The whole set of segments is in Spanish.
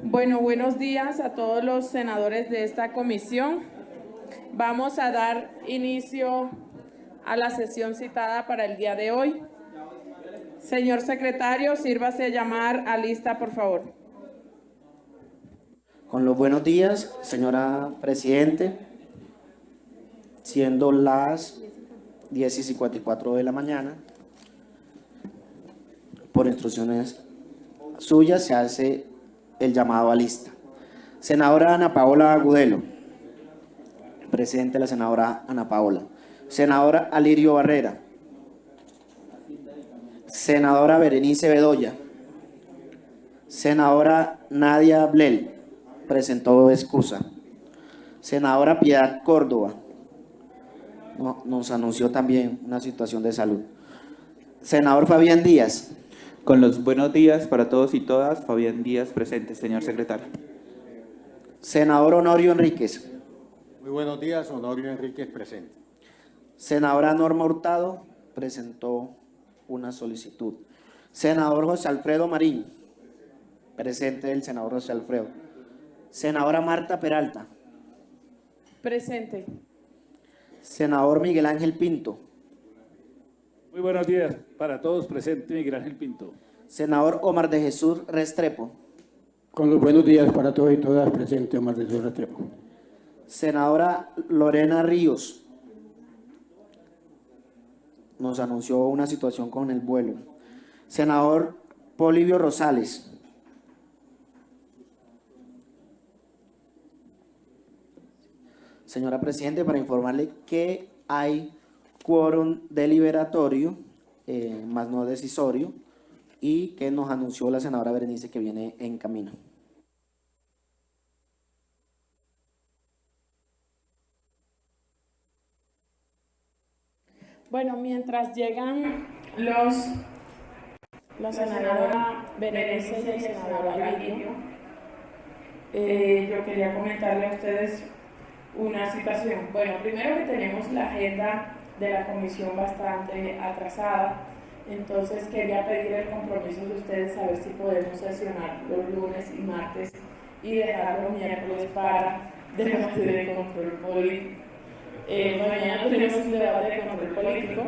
Bueno, buenos días a todos los senadores de esta comisión. Vamos a dar inicio a la sesión citada para el día de hoy. Señor secretario, sírvase a llamar a lista, por favor. Con los buenos días, señora Presidente, siendo las 10:54 de la mañana, por instrucciones suyas se hace el llamado a lista. Senadora Ana Paola Agudelo. Presente la senadora Ana Paola. Senadora Alirio Barrera. Senadora Berenice Bedoya. Senadora Nadia Blel. Presentó excusa. Senadora Piedad Córdoba. Nos anunció también una situación de salud. Senador Fabián Díaz. Con los buenos días para todos y todas, Fabián Díaz presente, señor secretario. Senador Honorio Enríquez. Muy buenos días, Honorio Enríquez presente. Senadora Norma Hurtado presentó una solicitud. Senador José Alfredo Marín. Presente el senador José Alfredo. Senadora Marta Peralta. Presente. Senador Miguel Ángel Pinto. Muy buenos días para todos, presente Miguel Ángel Pinto. Senador Omar de Jesús Restrepo. Con los buenos días para todos y todas, presente Omar de Jesús Restrepo. Senadora Lorena Ríos. Nos anunció una situación con el vuelo. Senador Polibio Rosales. Señora Presidente, para informarle que hay quórum deliberatorio, más no decisorio, y que nos anunció la senadora Berenice que viene en camino. Bueno, mientras llegan la senadora Berenice y el senador Alirio, yo quería comentarle a ustedes una situación. Bueno, primero que tenemos la agenda de la comisión bastante atrasada, entonces quería pedir el compromiso de ustedes a ver si podemos sesionar los lunes y martes y dejar los miércoles para debatir el control político. Mañana tenemos un debate de control político.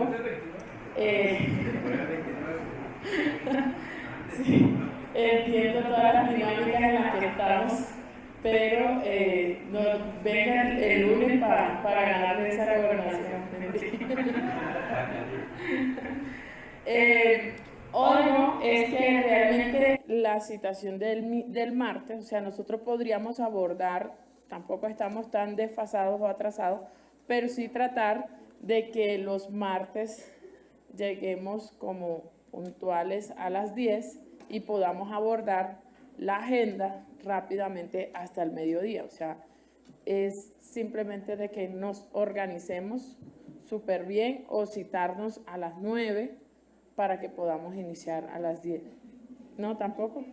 Sí, entiendo todas las dinámicas en las que estamos, pero nos vengan el lunes para ganarle esa gobernación. Otro es que realmente la citación del martes, o sea, nosotros podríamos abordar, tampoco estamos tan desfasados o atrasados, pero sí tratar de que los martes lleguemos como puntuales a las 10 y podamos abordar la agenda rápidamente hasta el mediodía. O sea, es simplemente de que nos organicemos súper bien o citarnos a las 9 para que podamos iniciar a las 10. ¿No, tampoco?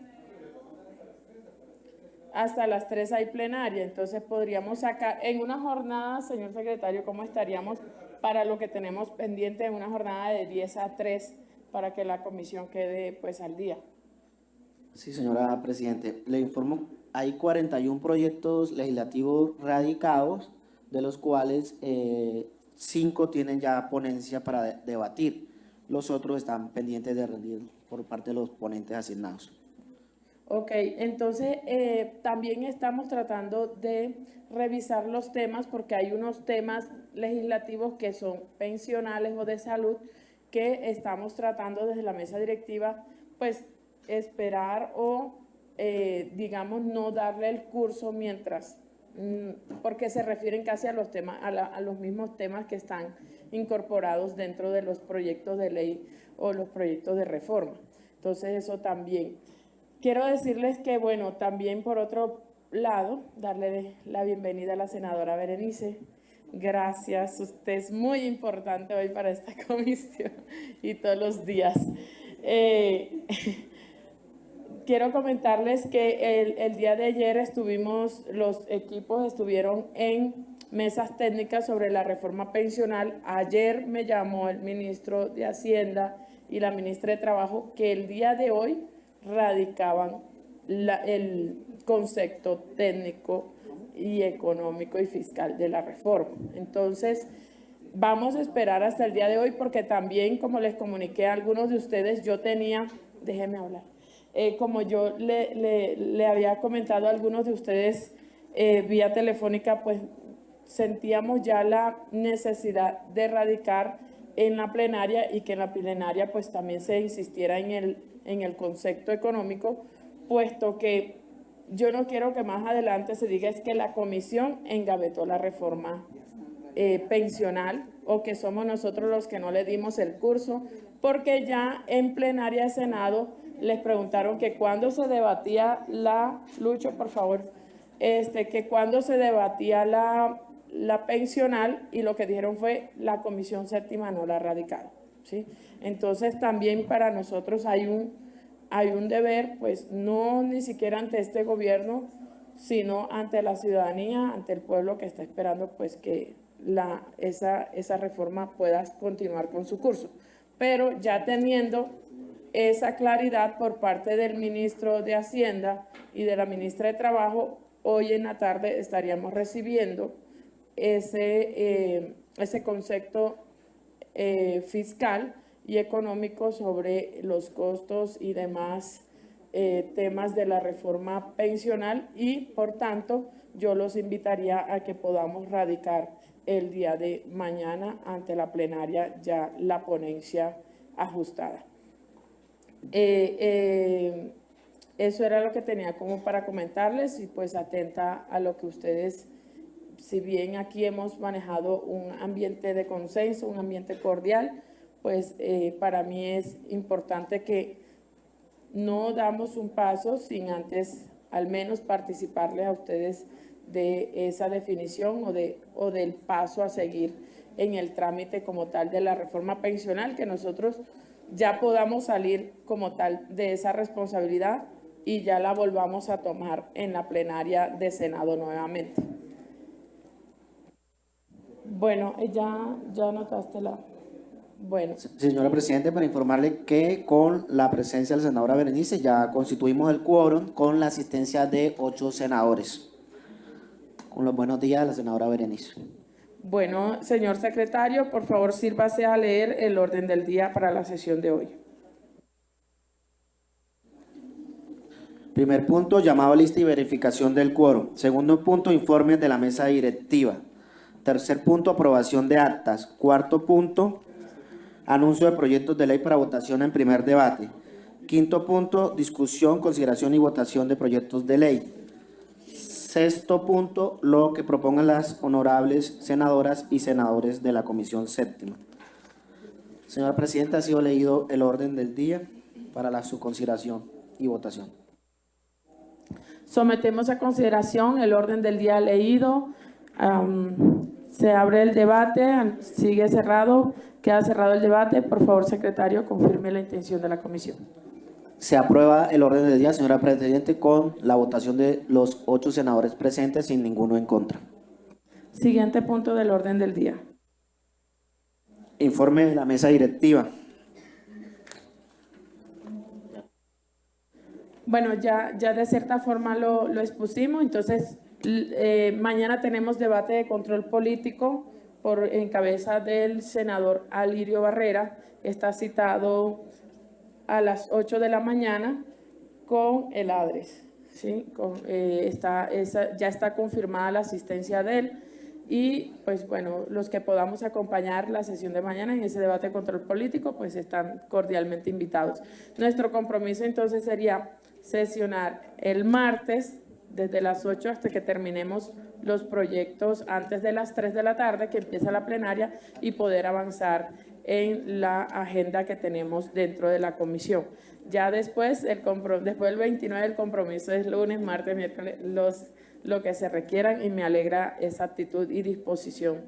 Hasta las 3 hay plenaria, entonces podríamos sacar en una jornada, señor secretario, ¿cómo estaríamos para lo que tenemos pendiente en una jornada de 10 a 3 para que la comisión quede pues al día? Sí, señora Presidente, le informo, hay 41 proyectos legislativos radicados, de los cuales 5 tienen ya ponencia para debatir. Los otros están pendientes de rendir por parte de los ponentes asignados. Ok, entonces también estamos tratando de revisar los temas porque hay unos temas legislativos que son pensionales o de salud que estamos tratando desde la mesa directiva, pues esperar o digamos no darle el curso mientras, porque se refieren casi a los temas, a los mismos temas que están incorporados dentro de los proyectos de ley o los proyectos de reforma. Entonces eso también. Quiero decirles que, bueno, también por otro lado, darle la bienvenida a la senadora Berenice. Gracias, usted es muy importante hoy para esta comisión y todos los días. Quiero comentarles que el día de ayer los equipos estuvieron en mesas técnicas sobre la reforma pensional. Ayer me llamó el ministro de Hacienda y la ministra de Trabajo que el día de hoy radicaban el concepto técnico y económico y fiscal de la reforma. Entonces, vamos a esperar hasta el día de hoy porque también, como les comuniqué a algunos de ustedes, yo tenía, déjenme hablar, como yo le había comentado a algunos de ustedes vía telefónica, pues sentíamos ya la necesidad de radicar en la plenaria y que en la plenaria pues también se insistiera en el concepto económico, puesto que yo no quiero que más adelante se diga es que la comisión engavetó la reforma pensional o que somos nosotros los que no le dimos el curso, porque ya en plenaria de Senado les preguntaron que cuándo se debatía Lucho, por favor, que cuándo se debatía la pensional, y lo que dijeron fue la comisión séptima no la ha radicado, ¿sí? Entonces también para nosotros hay un deber, pues no ni siquiera ante este gobierno, sino ante la ciudadanía, ante el pueblo que está esperando pues que esa reforma pueda continuar con su curso. Pero ya teniendo esa claridad por parte del ministro de Hacienda y de la ministra de Trabajo, hoy en la tarde estaríamos recibiendo ese concepto fiscal y económico sobre los costos y demás temas de la reforma pensional, y por tanto yo los invitaría a que podamos radicar el día de mañana ante la plenaria ya la ponencia ajustada. Eso era lo que tenía como para comentarles, y pues atenta a lo que ustedes, si bien aquí hemos manejado un ambiente de consenso, un ambiente cordial, pues para mí es importante que no damos un paso sin antes al menos participarles a ustedes de esa definición o del paso a seguir en el trámite como tal de la reforma pensional, que nosotros ya podamos salir como tal de esa responsabilidad y ya la volvamos a tomar en la plenaria de Senado nuevamente. Bueno, ya anotaste la... Bueno. Señora Presidente, para informarle que con la presencia de la senadora Berenice ya constituimos el quórum con la asistencia de 8 senadores. Con los buenos días a la senadora Berenice. Bueno, señor secretario, por favor sírvase a leer el orden del día para la sesión de hoy. Primer punto, llamado a lista y verificación del quórum. Segundo punto, informes de la mesa directiva. Tercer punto, aprobación de actas. Cuarto punto, anuncio de proyectos de ley para votación en primer debate. Quinto punto, discusión, consideración y votación de proyectos de ley. Sexto punto, lo que propongan las honorables senadoras y senadores de la Comisión Séptima. Señora Presidenta, ha sido leído el orden del día para su consideración y votación. Sometemos a consideración el orden del día leído. Se abre el debate, sigue cerrado, queda cerrado el debate. Por favor, secretario, confirme la intención de la comisión. Se aprueba el orden del día, señora Presidente, con la votación de los 8 senadores presentes sin ninguno en contra. Siguiente punto del orden del día. Informe de la mesa directiva. Bueno, ya de cierta forma lo expusimos, entonces mañana tenemos debate de control político en cabeza del senador Alirio Barrera. Está citado a las 8 de la mañana con el ADRES, ¿sí? Ya está confirmada la asistencia de él, y pues bueno, los que podamos acompañar la sesión de mañana en ese debate de control político pues están cordialmente invitados. Nuestro compromiso entonces sería sesionar el martes desde las 8 hasta que terminemos los proyectos antes de las 3 de la tarde, que empieza la plenaria, y poder avanzar en la agenda que tenemos dentro de la comisión. Ya después del 29 el compromiso es lunes, martes, miércoles, lo que se requieran, y me alegra esa actitud y disposición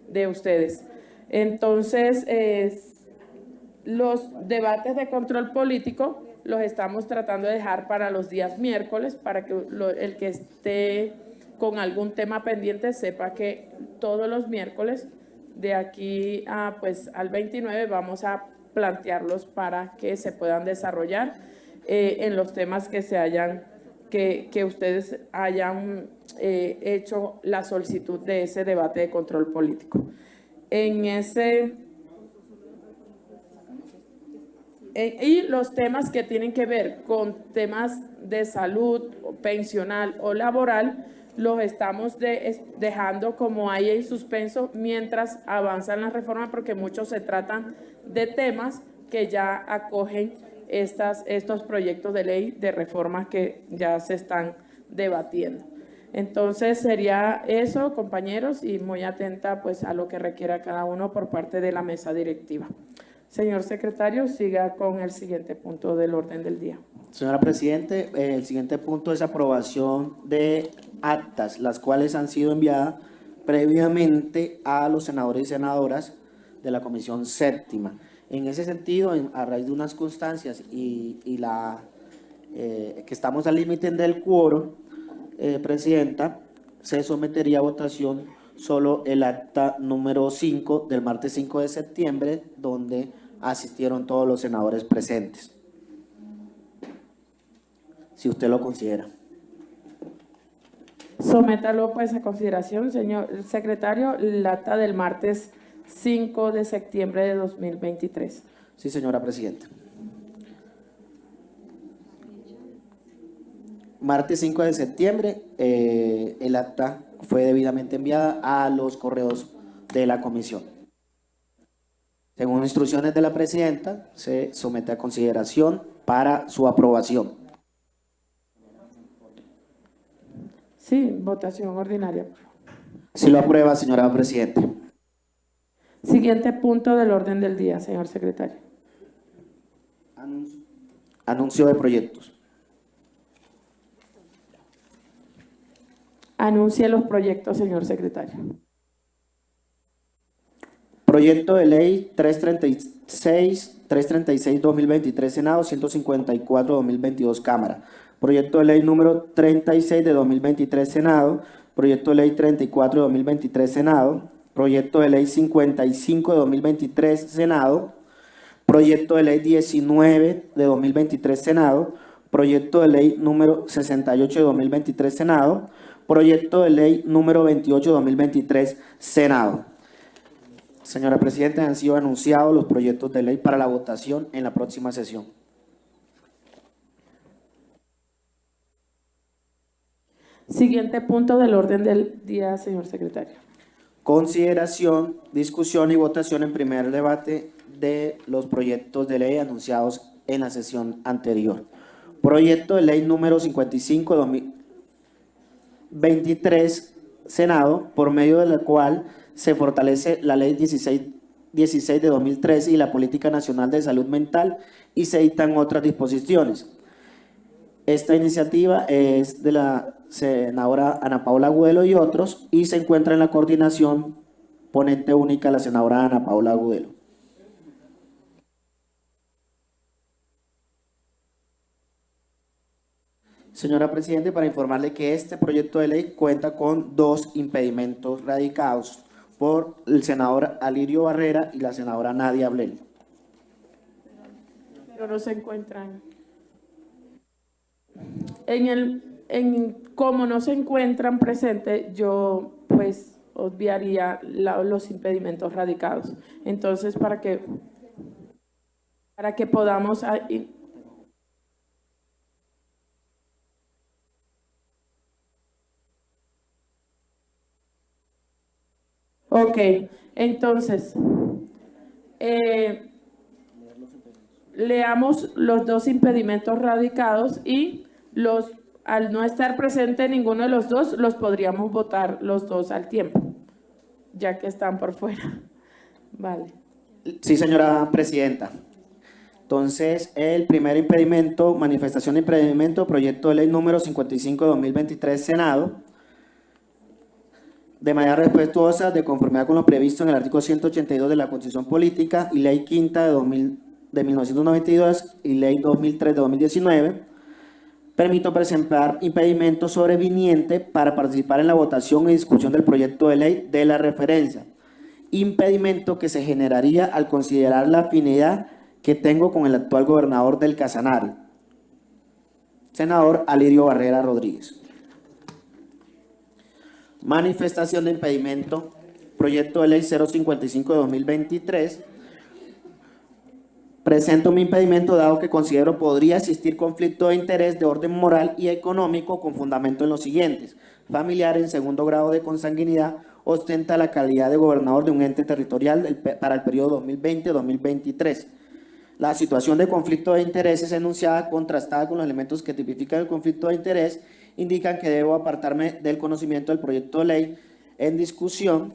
de ustedes. Entonces, los debates de control político los estamos tratando de dejar para los días miércoles, para que el que esté con algún tema pendiente sepa que todos los miércoles de aquí al 29 vamos a plantearlos para que se puedan desarrollar en los temas que se hayan que ustedes hayan hecho la solicitud de ese debate de control político. Y los temas que tienen que ver con temas de salud, pensional o laboral, los estamos dejando como ahí en suspenso mientras avanzan las reformas, porque muchos se tratan de temas que ya acogen estos proyectos de ley de reformas que ya se están debatiendo. Entonces sería eso, compañeros, y muy atenta pues a lo que requiera cada uno por parte de la mesa directiva. Señor secretario, siga con el siguiente punto del orden del día. Señora Presidente, el siguiente punto es aprobación de actas, las cuales han sido enviadas previamente a los senadores y senadoras de la Comisión Séptima. En ese sentido, a raíz de unas constancias que estamos al límite del quórum, Presidenta, se sometería a votación solo el acta número 5 del martes 5 de septiembre, donde asistieron todos los senadores presentes. Si usted lo considera. Sométalo pues a consideración, señor secretario, el acta del martes 5 de septiembre de 2023. Sí, señora Presidenta. Martes 5 de septiembre, el acta fue debidamente enviada a los correos de la comisión. Según instrucciones de la Presidenta, se somete a consideración para su aprobación. Sí, votación ordinaria. Si lo aprueba, señora Presidenta. Siguiente punto del orden del día, señor secretario. Anuncio de proyectos. Anuncie los proyectos, señor secretario. Proyecto de ley 336-2023 Senado, 154-2022 Cámara. Proyecto de ley número 36 de 2023 Senado. Proyecto de ley 34 de 2023 Senado. Proyecto de ley 55 de 2023 Senado. Proyecto de ley 19 de 2023 Senado. Proyecto de ley número 68 de 2023 Senado. Proyecto de ley número 28 de 2023 Senado. Señora Presidenta, han sido anunciados los proyectos de ley para la votación en la próxima sesión. Siguiente punto del orden del día, señor secretario. Consideración, discusión y votación en primer debate de los proyectos de ley anunciados en la sesión anterior. Proyecto de ley número 55 de 2023 Senado, por medio de la cual se fortalece la ley 16 de 2013 y la Política Nacional de Salud Mental y se dictan otras disposiciones. Esta iniciativa es de la senadora Ana Paula Agudelo y otros, y se encuentra en la coordinación ponente única la senadora Ana Paula Agudelo. Señora Presidente, para informarle que este proyecto de ley cuenta con dos impedimentos radicados por el senador Alirio Barrera y la senadora Nadia Ablel. Pero no se encuentran. Como no se encuentran presentes, yo pues obviaría los impedimentos radicados. Entonces, para que podamos... Ok, entonces, leamos los dos impedimentos radicados y al no estar presente ninguno de los dos, los podríamos votar los dos al tiempo, ya que están por fuera. Vale. Sí, señora Presidenta. Entonces, el primer impedimento, manifestación de impedimento, proyecto de ley número 55 de 2023 Senado, de manera respetuosa, de conformidad con lo previsto en el artículo 182 de la Constitución Política y Ley Quinta de 1992 y Ley 2003 de 2019, permito presentar impedimento sobreviniente para participar en la votación y discusión del proyecto de ley de la referencia. Impedimento que se generaría al considerar la afinidad que tengo con el actual gobernador del Casanare. Senador Alirio Barrera Rodríguez. Manifestación de impedimento. Proyecto de ley 055 de 2023. Presento mi impedimento dado que considero podría existir conflicto de interés de orden moral y económico con fundamento en los siguientes. Familiar en segundo grado de consanguinidad ostenta la calidad de gobernador de un ente territorial para el periodo 2020-2023. La situación de conflicto de intereses enunciada, contrastada con los elementos que tipifican el conflicto de interés, indican que debo apartarme del conocimiento del proyecto de ley en discusión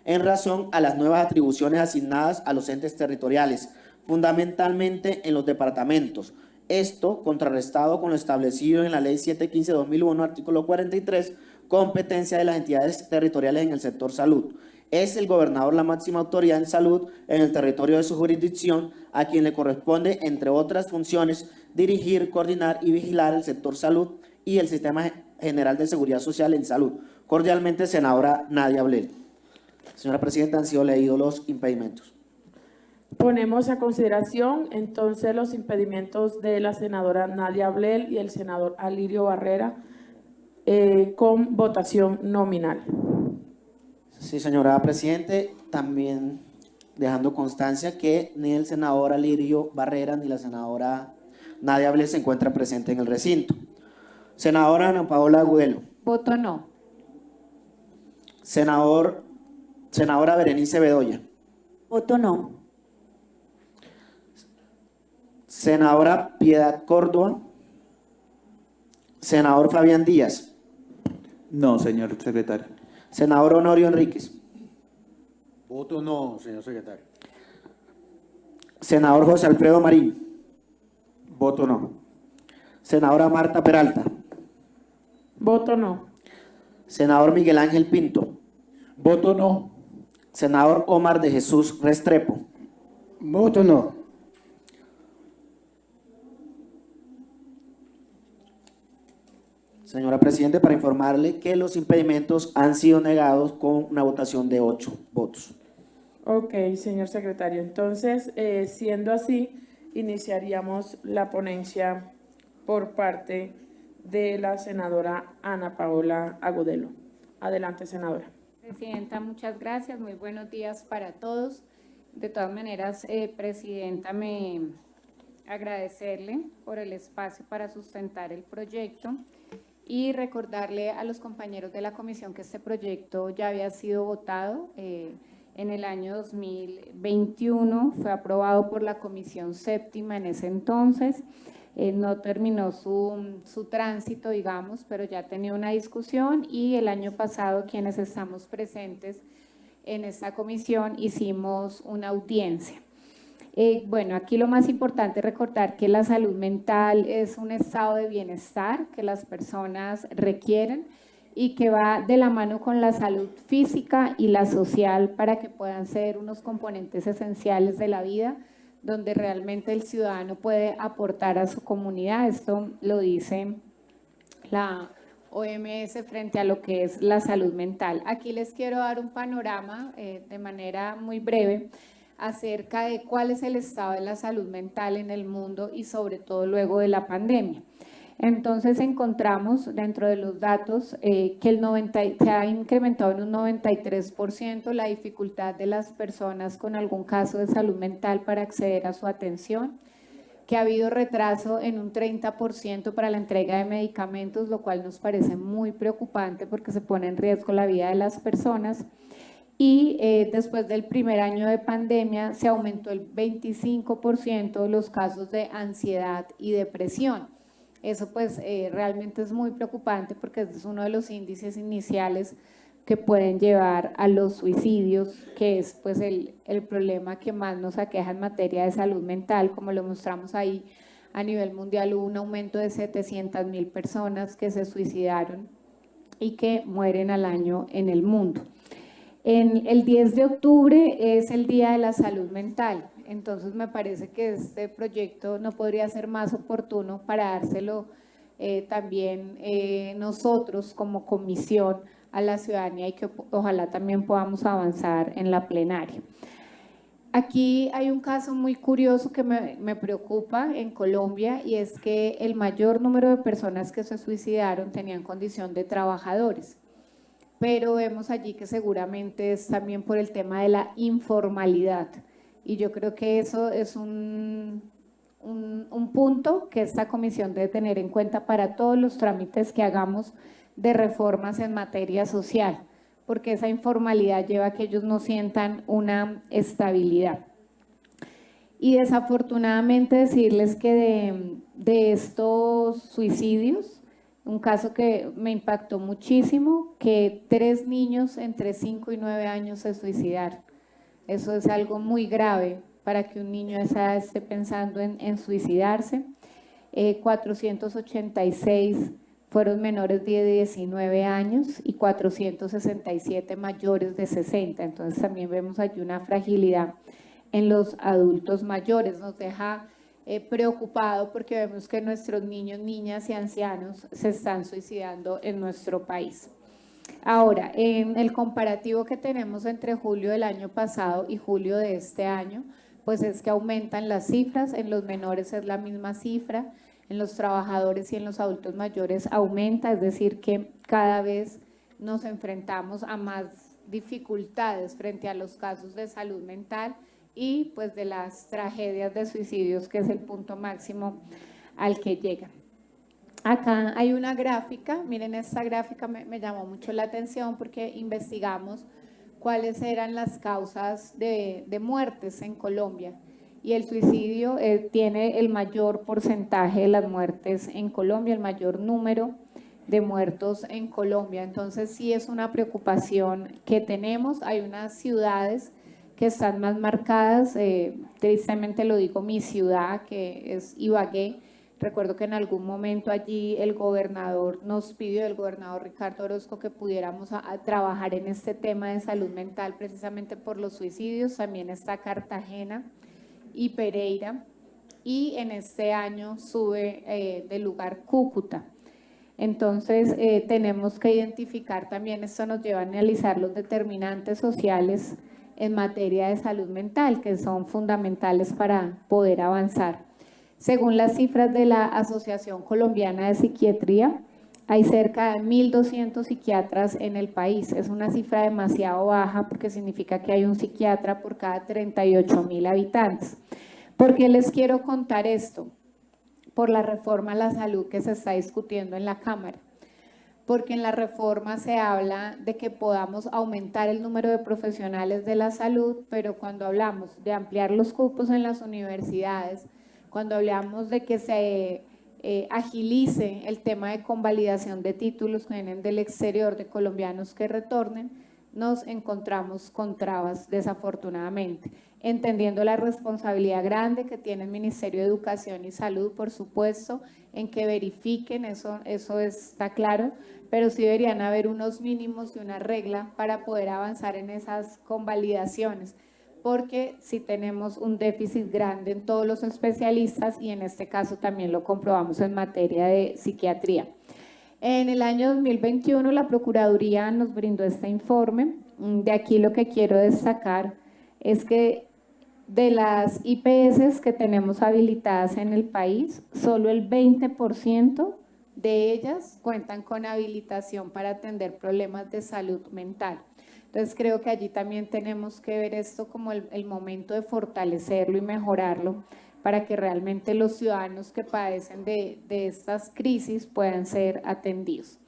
en razón a las nuevas atribuciones asignadas a los entes territoriales, fundamentalmente en los departamentos. Esto contrarrestado con lo establecido en la Ley 715/2001, artículo 43, competencia de las entidades territoriales en el sector salud. Es el gobernador la máxima autoridad en salud en el territorio de su jurisdicción, a quien le corresponde, entre otras funciones, dirigir, coordinar y vigilar el sector salud y el Sistema General de Seguridad Social en salud. Cordialmente, senadora Nadia Ablel. Señora Presidenta, han sido leídos los impedimentos. Ponemos a consideración entonces los impedimentos de la senadora Nadia Ablel y el senador Alirio Barrera con votación nominal. Sí, señora Presidente, también dejando constancia que ni el senador Alirio Barrera ni la senadora Nadia Ablel se encuentran presentes en el recinto. Senadora Ana Paola Agudelo. Voto no. Senadora Berenice Bedoya. Voto no. Senadora Piedad Córdoba. Senador Fabián Díaz. No, señor secretario. Senador Honorio Enríquez. Voto no, señor secretario. Senador José Alfredo Marín. Voto no. Senadora Marta Peralta. Voto no. Senador Miguel Ángel Pinto. Voto no. Senador Omar de Jesús Restrepo. Voto no. Señora Presidente, para informarle que los impedimentos han sido negados con una votación de 8 votos. Ok, señor secretario. Entonces, siendo así, iniciaríamos la ponencia por parte de la senadora Ana Paola Agudelo. Adelante, senadora. Presidenta, muchas gracias. Muy buenos días para todos. De todas maneras, Presidenta, agradecerle por el espacio para sustentar el proyecto y recordarle a los compañeros de la comisión que este proyecto ya había sido votado en el año 2021, fue aprobado por la Comisión Séptima en ese entonces. No terminó su tránsito, digamos, pero ya tenía una discusión y el año pasado quienes estamos presentes en esta comisión hicimos una audiencia. Bueno, aquí lo más importante es recordar que la salud mental es un estado de bienestar que las personas requieren y que va de la mano con la salud física y la social para que puedan ser unos componentes esenciales de la vida, donde realmente el ciudadano puede aportar a su comunidad. Esto lo dice la OMS frente a lo que es la salud mental. Aquí les quiero dar un panorama de manera muy breve acerca de cuál es el estado de la salud mental en el mundo y sobre todo luego de la pandemia. Entonces encontramos dentro de los datos que se ha incrementado en un 93% la dificultad de las personas con algún caso de salud mental para acceder a su atención, que ha habido retraso en un 30% para la entrega de medicamentos, lo cual nos parece muy preocupante porque se pone en riesgo la vida de las personas. Y después del primer año de pandemia se aumentó el 25% los casos de ansiedad y depresión. Eso pues realmente es muy preocupante porque es uno de los índices iniciales que pueden llevar a los suicidios, que es pues el problema que más nos aqueja en materia de salud mental. Como lo mostramos ahí, a nivel mundial hubo un aumento de 700.000 personas que se suicidaron y que mueren al año en el mundo. El 10 de octubre es el Día de la Salud Mental, entonces me parece que este proyecto no podría ser más oportuno para dárselo también nosotros como comisión a la ciudadanía y que ojalá también podamos avanzar en la plenaria. Aquí hay un caso muy curioso que me preocupa en Colombia y es que el mayor número de personas que se suicidaron tenían condición de trabajadores, pero vemos allí que seguramente es también por el tema de la informalidad y yo creo que eso es un punto que esta comisión debe tener en cuenta para todos los trámites que hagamos de reformas en materia social, porque esa informalidad lleva a que ellos no sientan una estabilidad. Y desafortunadamente decirles que de estos suicidios, un caso que me impactó muchísimo, que 3 niños entre 5 y 9 años se suicidaron. Eso es algo muy grave para que un niño de esa edad esté pensando en suicidarse. 486 fueron menores de 19 años y 467 mayores de 60. Entonces también vemos allí una fragilidad en los adultos mayores. Nos deja preocupado porque vemos que nuestros niños, niñas y ancianos se están suicidando en nuestro país. Ahora, en el comparativo que tenemos entre julio del año pasado y julio de este año, pues es que aumentan las cifras, en los menores es la misma cifra, en los trabajadores y en los adultos mayores aumenta, es decir que cada vez nos enfrentamos a más dificultades frente a los casos de salud mental y pues de las tragedias de suicidios, que es el punto máximo al que llegan. Acá hay una gráfica, miren, esta gráfica me llamó mucho la atención porque investigamos cuáles eran las causas de muertes en Colombia. Y el suicidio tiene el mayor porcentaje de las muertes en Colombia, el mayor número de muertos en Colombia. Entonces sí es una preocupación que tenemos. Hay unas ciudades que están más marcadas, tristemente lo digo, mi ciudad, que es Ibagué. Recuerdo que en algún momento allí el gobernador nos pidió, el gobernador Ricardo Orozco, que pudiéramos a trabajar en este tema de salud mental precisamente por los suicidios. También está Cartagena y Pereira, y en este año sube del lugar Cúcuta. Entonces tenemos que identificar también, esto nos lleva a analizar los determinantes sociales en materia de salud mental, que son fundamentales para poder avanzar. Según las cifras de la Asociación Colombiana de Psiquiatría, hay cerca de 1.200 psiquiatras en el país. Es una cifra demasiado baja porque significa que hay un psiquiatra por cada 38.000 habitantes. ¿Por qué les quiero contar esto? Por la reforma a la salud que se está discutiendo en la Cámara. Porque en la reforma se habla de que podamos aumentar el número de profesionales de la salud, pero cuando hablamos de ampliar los cupos en las universidades, cuando hablamos de que se agilice el tema de convalidación de títulos que vienen del exterior de colombianos que retornen, nos encontramos con trabas desafortunadamente, entendiendo la responsabilidad grande que tiene el Ministerio de Educación y Salud, por supuesto, en que verifiquen, eso está claro, pero sí deberían haber unos mínimos y una regla para poder avanzar en esas convalidaciones, porque sí tenemos un déficit grande en todos los especialistas y en este caso también lo comprobamos en materia de psiquiatría. En el año 2021 la Procuraduría nos brindó este informe. De aquí lo que quiero destacar es que de las IPS que tenemos habilitadas en el país, solo el 20% de ellas cuentan con habilitación para atender problemas de salud mental. Entonces creo que allí también tenemos que ver esto como el momento de fortalecerlo y mejorarlo para que realmente los ciudadanos que padecen de estas crisis puedan ser atendidos.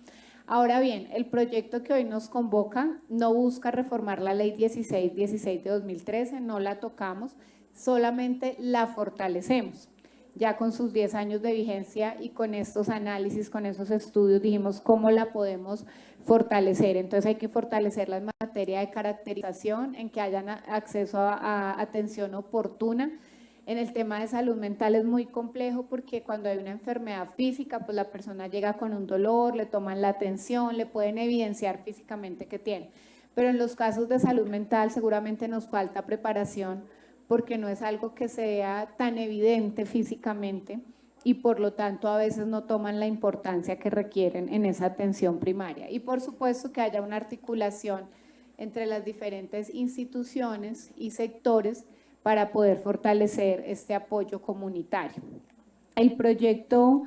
Ahora bien, el proyecto que hoy nos convoca no busca reformar la ley 1616 de 2013, no la tocamos, solamente la fortalecemos. Ya con sus 10 años de vigencia y con estos análisis, con esos estudios, dijimos cómo la podemos fortalecer. Entonces hay que fortalecerla en materia de caracterización, en que hayan acceso a atención oportuna. En el tema de salud mental es muy complejo porque cuando hay una enfermedad física, pues la persona llega con un dolor, le toman la atención, le pueden evidenciar físicamente que tiene. Pero en los casos de salud mental seguramente nos falta preparación porque no es algo que sea tan evidente físicamente y por lo tanto a veces no toman la importancia que requieren en esa atención primaria. Y por supuesto que haya una articulación entre las diferentes instituciones y sectores para poder fortalecer este apoyo comunitario. El proyecto,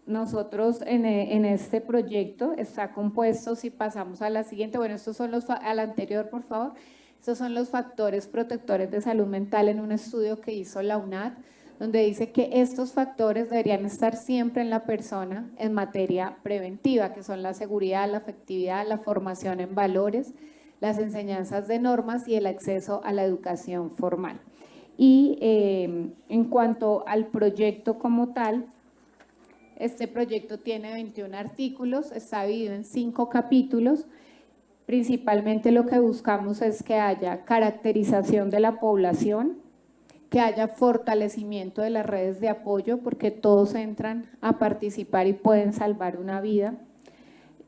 nosotros en este proyecto está compuesto, si pasamos a la siguiente, bueno, estos son a la anterior, por favor, estos son los factores protectores de salud mental en un estudio que hizo la UNAD, donde dice que estos factores deberían estar siempre en la persona en materia preventiva, que son la seguridad, la afectividad, la formación en valores, las enseñanzas de normas y el acceso a la educación formal. Y en cuanto al proyecto como tal, este proyecto tiene 21 artículos, está dividido en 5 capítulos. Principalmente lo que buscamos es que haya caracterización de la población, que haya fortalecimiento de las redes de apoyo, porque todos entran a participar y pueden salvar una vida,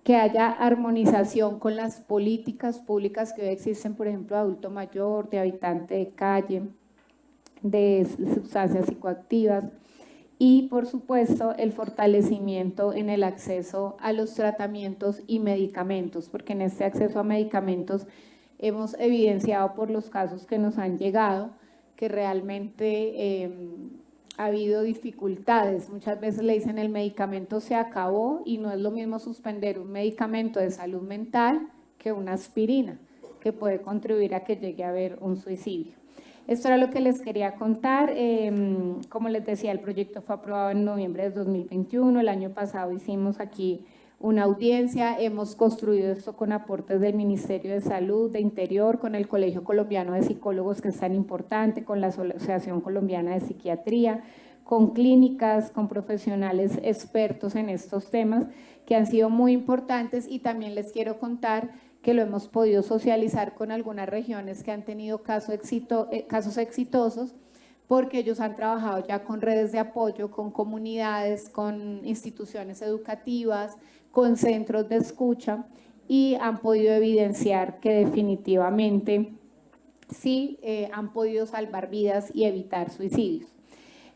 que haya armonización con las políticas públicas que hoy existen, por ejemplo, de adulto mayor, de habitante de calle, de sustancias psicoactivas, y por supuesto el fortalecimiento en el acceso a los tratamientos y medicamentos, porque en este acceso a medicamentos hemos evidenciado por los casos que nos han llegado que realmente ha habido dificultades. Muchas veces le dicen el medicamento se acabó y no es lo mismo suspender un medicamento de salud mental que una aspirina, que puede contribuir a que llegue a haber un suicidio. Esto era lo que les quería contar. Como les decía, el proyecto fue aprobado en noviembre de 2021. El año pasado hicimos aquí una audiencia. Hemos construido esto con aportes del Ministerio de Salud, de Interior, con el Colegio Colombiano de Psicólogos, que es tan importante, con la Asociación Colombiana de Psiquiatría, con clínicas, con profesionales expertos en estos temas, que han sido muy importantes. Y también les quiero contar que lo hemos podido socializar con algunas regiones que han tenido casos exitosos, porque ellos han trabajado ya con redes de apoyo, con comunidades, con instituciones educativas, con centros de escucha, y han podido evidenciar que definitivamente sí han podido salvar vidas y evitar suicidios.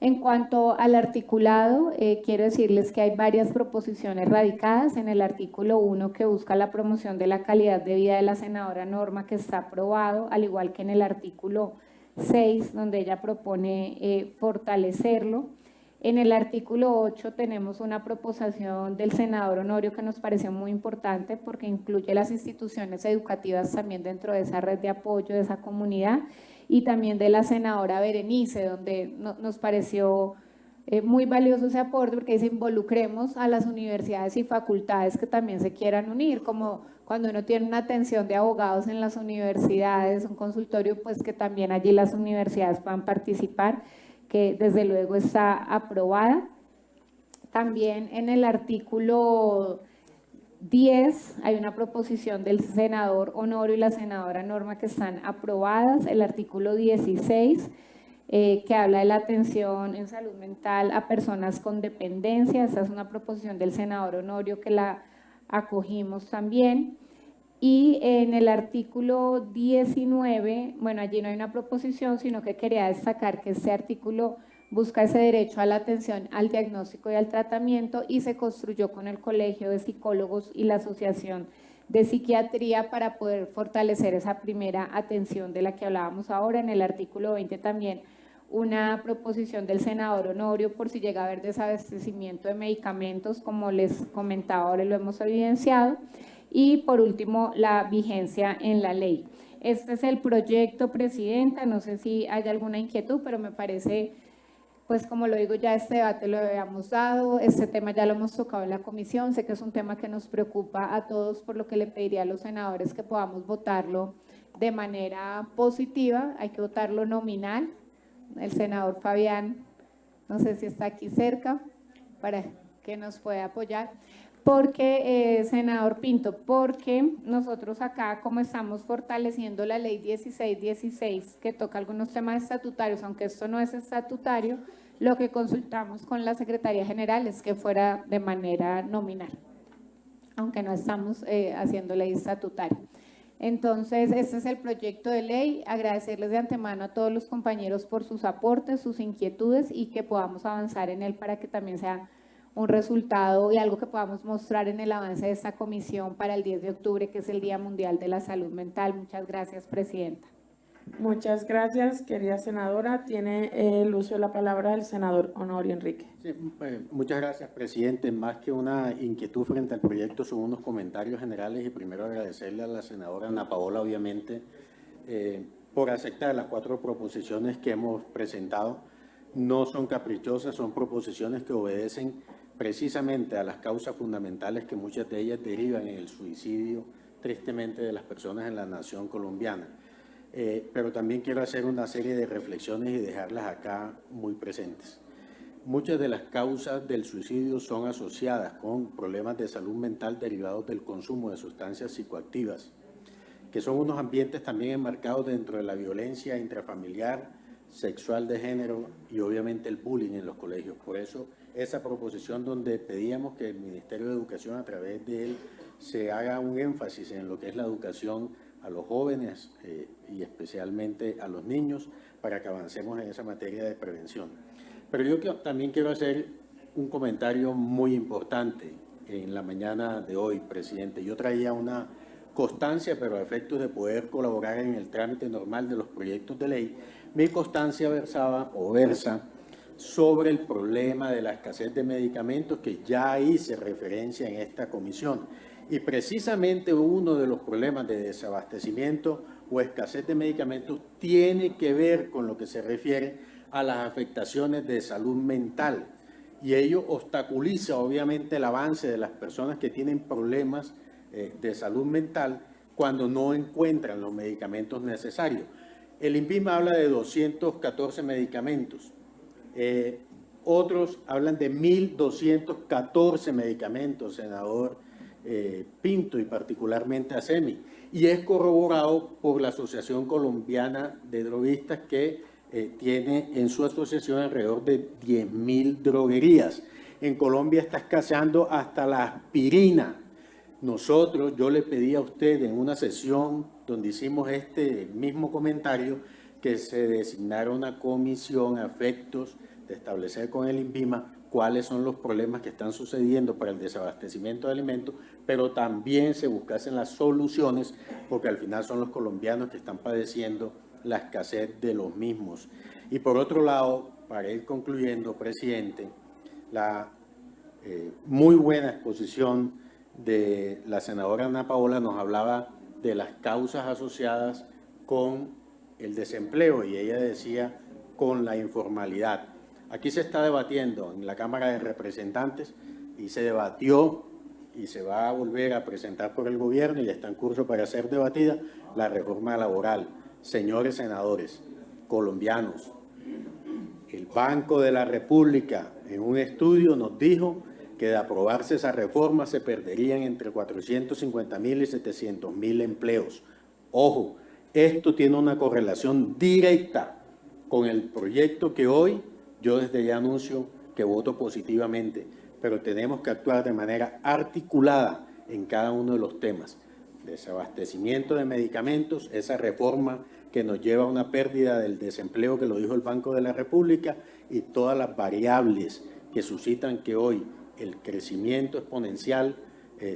En cuanto al articulado, quiero decirles que hay varias proposiciones radicadas. En el artículo 1, que busca la promoción de la calidad de vida de la senadora Norma, que está aprobado, al igual que en el artículo 6, donde ella propone fortalecerlo. En el artículo 8 tenemos una proposición del senador Honorio que nos pareció muy importante, porque incluye las instituciones educativas también dentro de esa red de apoyo de esa comunidad, y también de la senadora Berenice, donde nos pareció muy valioso ese aporte, porque dice: involucremos a las universidades y facultades que también se quieran unir, como cuando uno tiene una atención de abogados en las universidades, un consultorio, pues que también allí las universidades puedan participar, que desde luego está aprobada. También en el artículo 10 hay una proposición del senador Honorio y la senadora Norma que están aprobadas. El artículo 16 que habla de la atención en salud mental a personas con dependencia. Esta es una proposición del senador Honorio que la acogimos también. Y en el artículo 19, bueno, allí no hay una proposición, sino que quería destacar que este artículo busca ese derecho a la atención, al diagnóstico y al tratamiento, y se construyó con el Colegio de Psicólogos y la Asociación de Psiquiatría para poder fortalecer esa primera atención de la que hablábamos ahora. En el artículo 20 también una proposición del senador Honorio por si llega a haber desabastecimiento de medicamentos, como les comentaba, ahora lo hemos evidenciado. Y por último, la vigencia en la ley. Este es el proyecto, Presidenta. No sé si hay alguna inquietud, pero me parece, pues como lo digo, ya este debate lo habíamos dado, este tema ya lo hemos tocado en la comisión. Sé que es un tema que nos preocupa a todos, por lo que le pediría a los senadores que podamos votarlo de manera positiva. Hay que votarlo nominal. El senador Fabián, no sé si está aquí cerca, para que nos pueda apoyar. Porque, senador Pinto, porque nosotros acá, como estamos fortaleciendo la ley 1616, que toca algunos temas estatutarios, aunque esto no es estatutario, lo que consultamos con la Secretaría General es que fuera de manera nominal, aunque no estamos haciendo ley estatutaria. Entonces, este es el proyecto de ley. Agradecerles de antemano a todos los compañeros por sus aportes, sus inquietudes, y que podamos avanzar en él para que también sea un resultado y algo que podamos mostrar en el avance de esta comisión para el 10 de octubre, que es el Día Mundial de la Salud Mental. Muchas gracias, Presidenta. Muchas gracias, querida senadora. Tiene el uso de la palabra el senador Honorio Enrique. Sí, muchas gracias, presidente. Más que una inquietud frente al proyecto, son unos comentarios generales y primero agradecerle a la senadora Ana Paola, obviamente, por aceptar las 4 proposiciones que hemos presentado. No son caprichosas, son proposiciones que obedecen precisamente a las causas fundamentales que muchas de ellas derivan en el suicidio, tristemente, de las personas en la nación colombiana. Pero también quiero hacer una serie de reflexiones y dejarlas acá muy presentes. Muchas de las causas del suicidio son asociadas con problemas de salud mental derivados del consumo de sustancias psicoactivas, que son unos ambientes también enmarcados dentro de la violencia intrafamiliar, sexual de género y obviamente el bullying en los colegios. Por eso esa proposición donde pedíamos que el Ministerio de Educación, a través de él, se haga un énfasis en lo que es la educación a los jóvenes y especialmente a los niños, para que avancemos en esa materia de prevención. Pero yo también quiero hacer un comentario muy importante en la mañana de hoy, presidente. Yo traía una constancia, pero a efectos de poder colaborar en el trámite normal de los proyectos de ley. Mi constancia versa sobre el problema de la escasez de medicamentos, que ya hice referencia en esta comisión. Y precisamente uno de los problemas de desabastecimiento o escasez de medicamentos tiene que ver con lo que se refiere a las afectaciones de salud mental. Y ello obstaculiza obviamente el avance de las personas que tienen problemas de salud mental cuando no encuentran los medicamentos necesarios. El INVIMA habla de 214 medicamentos. Otros hablan de 1.214 medicamentos, senador Pinto, y particularmente ASEMI, y es corroborado por la Asociación Colombiana de Droguistas, que tiene en su asociación alrededor de 10.000 droguerías. En Colombia está escaseando hasta la aspirina. Yo le pedí a usted en una sesión donde hicimos este mismo comentario que se designara una comisión a efectos de establecer con el INVIMA cuáles son los problemas que están sucediendo para el desabastecimiento de alimentos, pero también se buscasen las soluciones, porque al final son los colombianos que están padeciendo la escasez de los mismos. Y por otro lado, para ir concluyendo, presidente, la muy buena exposición de la senadora Ana Paola nos hablaba de las causas asociadas con el desempleo, y ella decía con la informalidad. Aquí se está debatiendo en la Cámara de Representantes, y se debatió y se va a volver a presentar por el gobierno y está en curso para ser debatida la reforma laboral. Señores senadores colombianos, el Banco de la República en un estudio nos dijo que de aprobarse esa reforma se perderían entre 450.000 y 700.000 empleos. Ojo, esto tiene una correlación directa con el proyecto que hoy yo desde ya anuncio que voto positivamente, pero tenemos que actuar de manera articulada en cada uno de los temas. Desabastecimiento de medicamentos, esa reforma que nos lleva a una pérdida del desempleo, que lo dijo el Banco de la República, y todas las variables que suscitan que hoy el crecimiento exponencial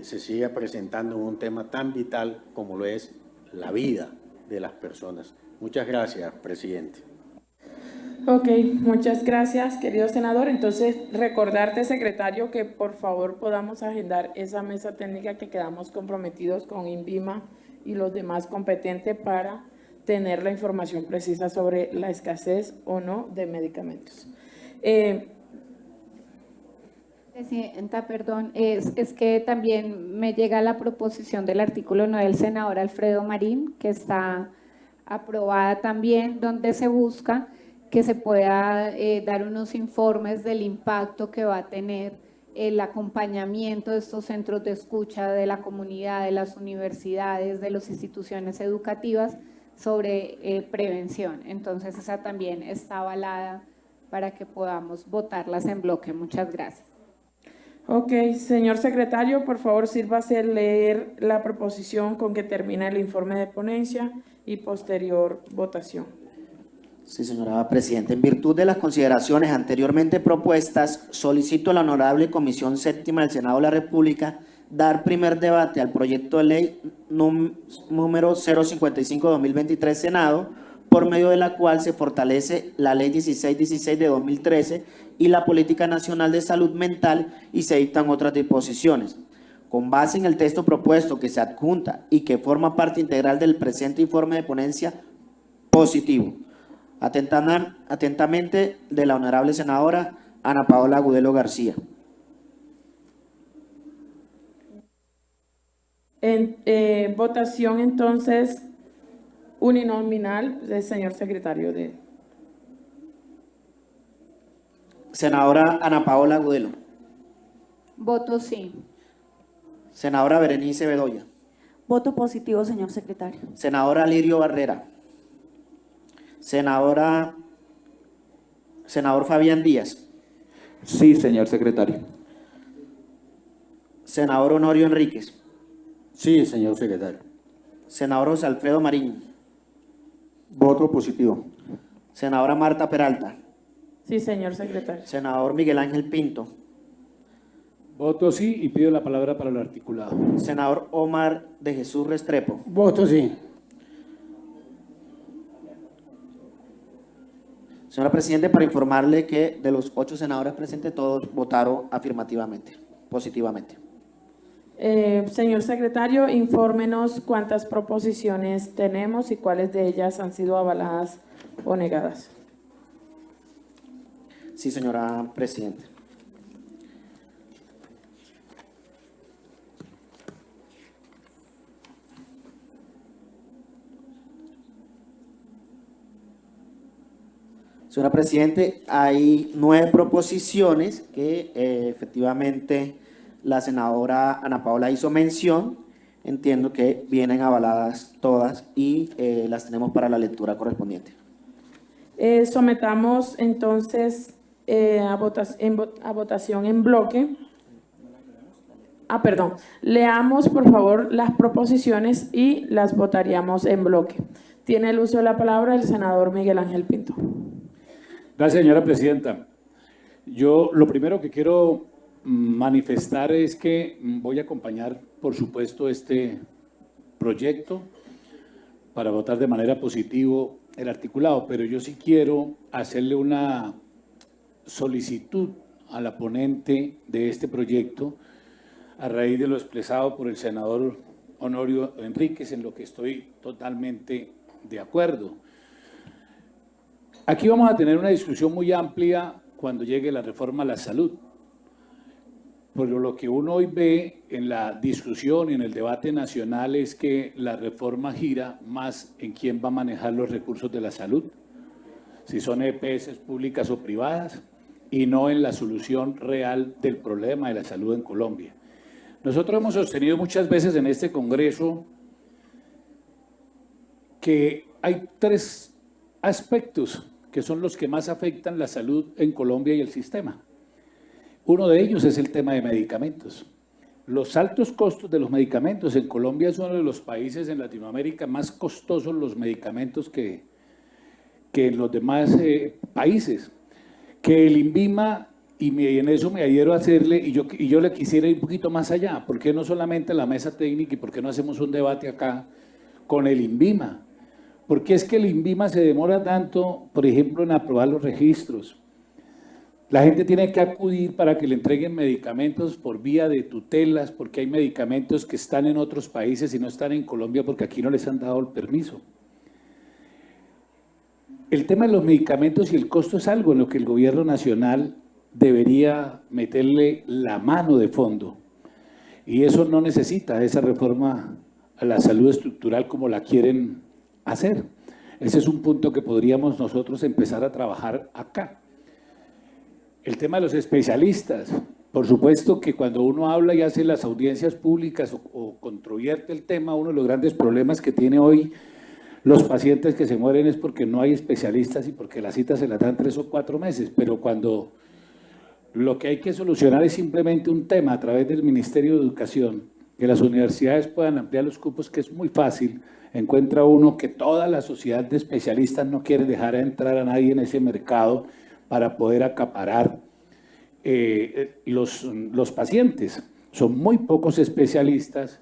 se siga presentando en un tema tan vital como lo es la vida de las personas. Muchas gracias, presidente. Ok, muchas gracias, querido senador. Entonces, recordarte, secretario, que por favor podamos agendar esa mesa técnica que quedamos comprometidos con INVIMA y los demás competentes para tener la información precisa sobre la escasez o no de medicamentos. Presidenta, perdón, es que también me llega la proposición del artículo 9 del senador Alfredo Marín, que está aprobada también, donde se busca que se pueda dar unos informes del impacto que va a tener el acompañamiento de estos centros de escucha de la comunidad, de las universidades, de las instituciones educativas sobre prevención. Entonces, esa también está avalada para que podamos votarlas en bloque. Muchas gracias. Ok, señor secretario, por favor, sírvase leer la proposición con que termina el informe de ponencia y posterior votación. Sí, señora Presidenta. En virtud de las consideraciones anteriormente propuestas, solicito a la Honorable Comisión Séptima del Senado de la República dar primer debate al proyecto de ley número 055-2023 Senado, por medio de la cual se fortalece la Ley 1616 de 2013 y la Política Nacional de Salud Mental y se dictan otras disposiciones. Con base en el texto propuesto que se adjunta y que forma parte integral del presente informe de ponencia, positivo. Atentamente, de la honorable senadora Ana Paola Agudelo García. Votación entonces uninominal del señor secretario de... Senadora Ana Paola Agudelo. Voto sí. Senadora Berenice Bedoya. Voto positivo, señor secretario. Senadora Lirio Barrera. Senador Fabián Díaz. Sí, señor secretario. Senador Honorio Enríquez. Sí, señor secretario. Senador José Alfredo Marín. Voto positivo. Senadora Marta Peralta. Sí, señor secretario. Senador Miguel Ángel Pinto. Voto sí y pido la palabra para el articulado. Senador Omar de Jesús Restrepo. Voto sí. Señora Presidente, para informarle que de los 8 senadores presentes, todos votaron afirmativamente, positivamente. Señor secretario, infórmenos cuántas proposiciones tenemos y cuáles de ellas han sido avaladas o negadas. Sí, señora Presidenta. Señora Presidente, hay 9 proposiciones que efectivamente la senadora Ana Paola hizo mención. Entiendo que vienen avaladas todas y las tenemos para la lectura correspondiente. Sometamos entonces a votación en bloque. Perdón. Leamos, por favor, las proposiciones y las votaríamos en bloque. Tiene el uso de la palabra el senador Miguel Ángel Pinto. Gracias, señora presidenta. Yo lo primero que quiero manifestar es que voy a acompañar, por supuesto, este proyecto para votar de manera positiva el articulado, pero yo sí quiero hacerle una solicitud a la ponente de este proyecto a raíz de lo expresado por el senador Honorio Enríquez, en lo que estoy totalmente de acuerdo. Aquí vamos a tener una discusión muy amplia cuando llegue la reforma a la salud. Pero lo que uno hoy ve en la discusión y en el debate nacional es que la reforma gira más en quién va a manejar los recursos de la salud, si son EPS públicas o privadas, y no en la solución real del problema de la salud en Colombia. Nosotros hemos sostenido muchas veces en este Congreso que hay 3 aspectos que son los que más afectan la salud en Colombia y el sistema. Uno de ellos es el tema de medicamentos. Los altos costos de los medicamentos. En Colombia es uno de los países en Latinoamérica más costosos los medicamentos que en los demás países. Que el INVIMA, y en eso me adhiero a hacerle, y yo le quisiera ir un poquito más allá. ¿Por qué no solamente la mesa técnica y por qué no hacemos un debate acá con el INVIMA? ¿Por qué es que el INVIMA se demora tanto, por ejemplo, en aprobar los registros? La gente tiene que acudir para que le entreguen medicamentos por vía de tutelas, porque hay medicamentos que están en otros países y no están en Colombia porque aquí no les han dado el permiso. El tema de los medicamentos y el costo es algo en lo que el gobierno nacional debería meterle la mano de fondo. Y eso no necesita esa reforma a la salud estructural como la quieren hacer. Ese es un punto que podríamos nosotros empezar a trabajar acá. El tema de los especialistas. Por supuesto que cuando uno habla y hace las audiencias públicas o controvierte el tema, uno de los grandes problemas que tiene hoy los pacientes que se mueren es porque no hay especialistas y porque las citas se las dan 3 o 4 meses. Pero cuando lo que hay que solucionar es simplemente un tema a través del Ministerio de Educación, que las universidades puedan ampliar los cupos, que es muy fácil, encuentra uno que toda la sociedad de especialistas no quiere dejar entrar a nadie en ese mercado para poder acaparar los pacientes. Son muy pocos especialistas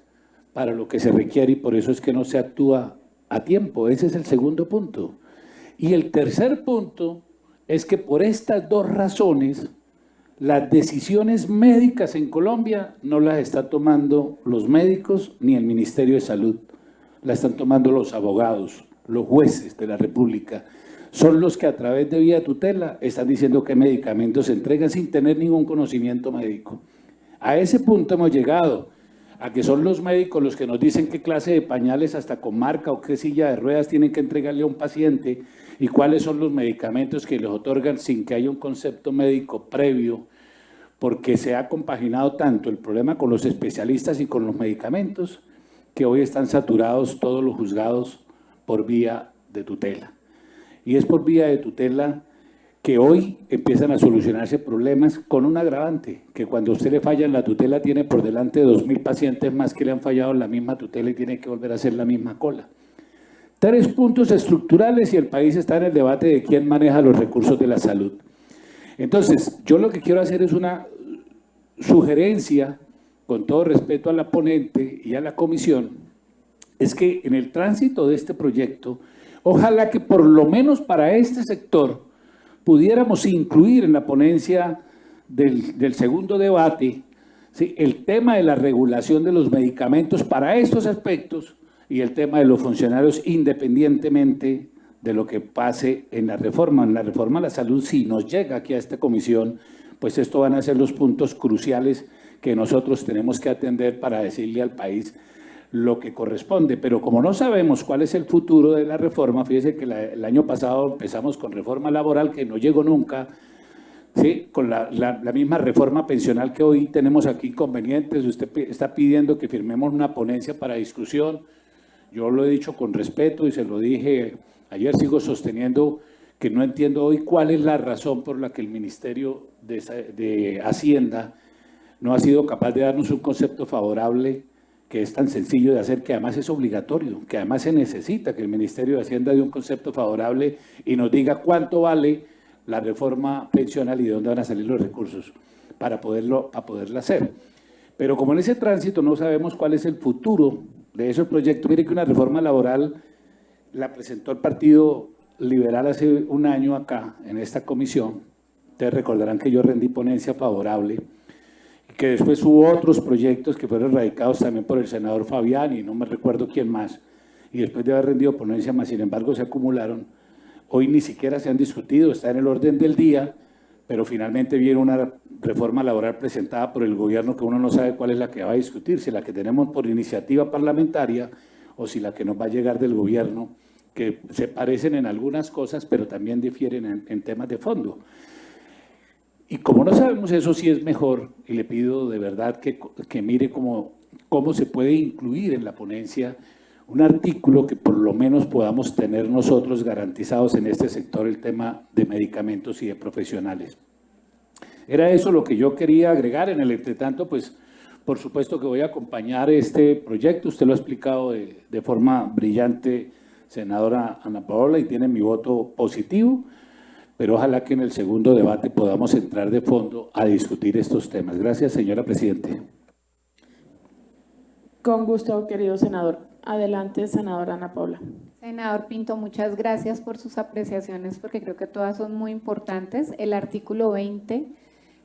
para lo que se requiere y por eso es que no se actúa a tiempo. Ese es el segundo punto. Y el tercer punto es que por estas dos razones, las decisiones médicas en Colombia no las están tomando los médicos ni el Ministerio de Salud, las están tomando los abogados, los jueces de la República. Son los que a través de vía tutela están diciendo qué medicamentos se entregan sin tener ningún conocimiento médico. A ese punto hemos llegado, a que son los médicos los que nos dicen qué clase de pañales hasta con marca o qué silla de ruedas tienen que entregarle a un paciente y cuáles son los medicamentos que les otorgan sin que haya un concepto médico previo, porque se ha compaginado tanto el problema con los especialistas y con los medicamentos que hoy están saturados todos los juzgados por vía de tutela. Y es por vía de tutela que hoy empiezan a solucionarse problemas con un agravante, que cuando a usted le falla en la tutela tiene por delante 2.000 pacientes más que le han fallado en la misma tutela y tiene que volver a hacer la misma cola. 3 puntos estructurales y el país está en el debate de quién maneja los recursos de la salud. Entonces, yo lo que quiero hacer es una sugerencia, con todo respeto a la ponente y a la comisión, es que en el tránsito de este proyecto, ojalá que por lo menos para este sector pudiéramos incluir en la ponencia del segundo debate, ¿sí?, el tema de la regulación de los medicamentos para estos aspectos y el tema de los funcionarios independientemente de lo que pase en la reforma. En la reforma a la salud, si nos llega aquí a esta comisión, pues esto van a ser los puntos cruciales que nosotros tenemos que atender para decirle al país lo que corresponde. Pero como no sabemos cuál es el futuro de la reforma, fíjese que el año pasado empezamos con reforma laboral que no llegó nunca, ¿sí?, con la misma reforma pensional que hoy tenemos aquí inconvenientes. Usted está pidiendo que firmemos una ponencia para discusión. Yo lo he dicho con respeto y se lo dije ayer, sigo sosteniendo que no entiendo hoy cuál es la razón por la que el Ministerio de Hacienda no ha sido capaz de darnos un concepto favorable que es tan sencillo de hacer, que además es obligatorio, que además se necesita que el Ministerio de Hacienda dé un concepto favorable y nos diga cuánto vale la reforma pensional y de dónde van a salir los recursos para poderla hacer. Pero como en ese tránsito no sabemos cuál es el futuro de esos proyectos, mire que una reforma laboral la presentó el Partido Liberal hace un año acá, en esta comisión. Ustedes recordarán que yo rendí ponencia favorable, y que después hubo otros proyectos que fueron radicados también por el senador Fabián y no me recuerdo quién más, y después de haber rendido ponencia más, sin embargo, se acumularon. Hoy ni siquiera se han discutido, está en el orden del día, pero finalmente viene una reforma laboral presentada por el gobierno que uno no sabe cuál es la que va a discutir, si la que tenemos por iniciativa parlamentaria o si la que nos va a llegar del gobierno, que se parecen en algunas cosas, pero también difieren en temas de fondo. Y como no sabemos eso, sí es mejor, y le pido de verdad que mire cómo se puede incluir en la ponencia un artículo que por lo menos podamos tener nosotros garantizados en este sector el tema de medicamentos y de profesionales. Era eso lo que yo quería agregar. En el entretanto, pues por supuesto que voy a acompañar este proyecto. Usted lo ha explicado de forma brillante, senadora Ana Paola, y tiene mi voto positivo, pero ojalá que en el segundo debate podamos entrar de fondo a discutir estos temas. Gracias, señora Presidente. Con gusto, querido senador. Adelante, senadora Ana Paula. Senador Pinto, muchas gracias por sus apreciaciones, porque creo que todas son muy importantes. El artículo 20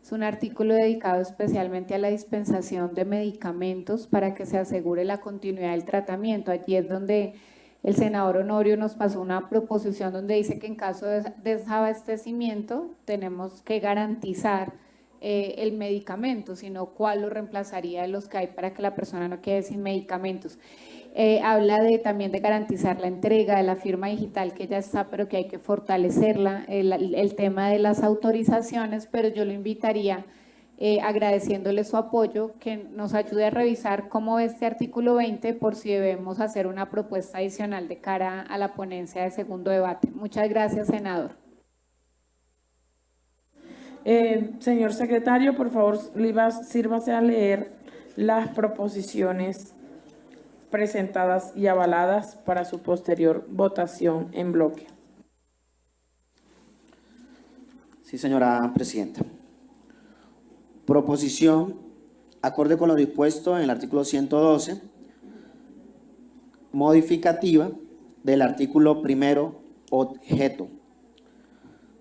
es un artículo dedicado especialmente a la dispensación de medicamentos para que se asegure la continuidad del tratamiento. Allí es donde el senador Honorio nos pasó una proposición donde dice que en caso de desabastecimiento tenemos que garantizar el medicamento, sino cuál lo reemplazaría de los que hay para que la persona no quede sin medicamentos. Habla también de garantizar la entrega de la firma digital que ya está, pero que hay que fortalecerla, el tema de las autorizaciones, pero yo lo invitaría, agradeciéndole su apoyo, que nos ayude a revisar cómo ve este artículo 20 por si debemos hacer una propuesta adicional de cara a la ponencia de segundo debate. Muchas gracias, senador. Señor secretario, por favor, sírvase a leer las proposiciones presentadas y avaladas para su posterior votación en bloque. Sí, señora Presidenta. Proposición, acorde con lo dispuesto en el artículo 112, modificativa del artículo 1 objeto.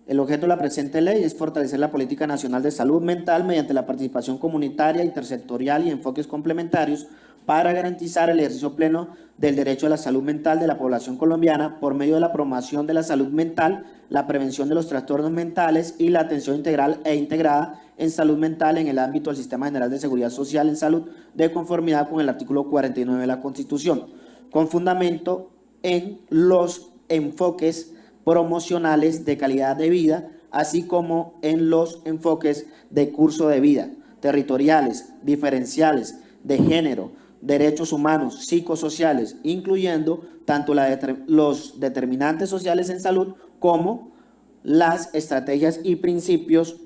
El objeto de la presente ley es fortalecer la política nacional de salud mental mediante la participación comunitaria, intersectorial y enfoques complementarios para garantizar el ejercicio pleno del derecho a la salud mental de la población colombiana por medio de la promoción de la salud mental, la prevención de los trastornos mentales y la atención integral e integrada en salud mental en el ámbito del Sistema General de Seguridad Social en Salud, de conformidad con el artículo 49 de la Constitución, con fundamento en los enfoques promocionales de calidad de vida, así como en los enfoques de curso de vida, territoriales, diferenciales, de género, derechos humanos, psicosociales, incluyendo tanto los determinantes sociales en salud como las estrategias y principios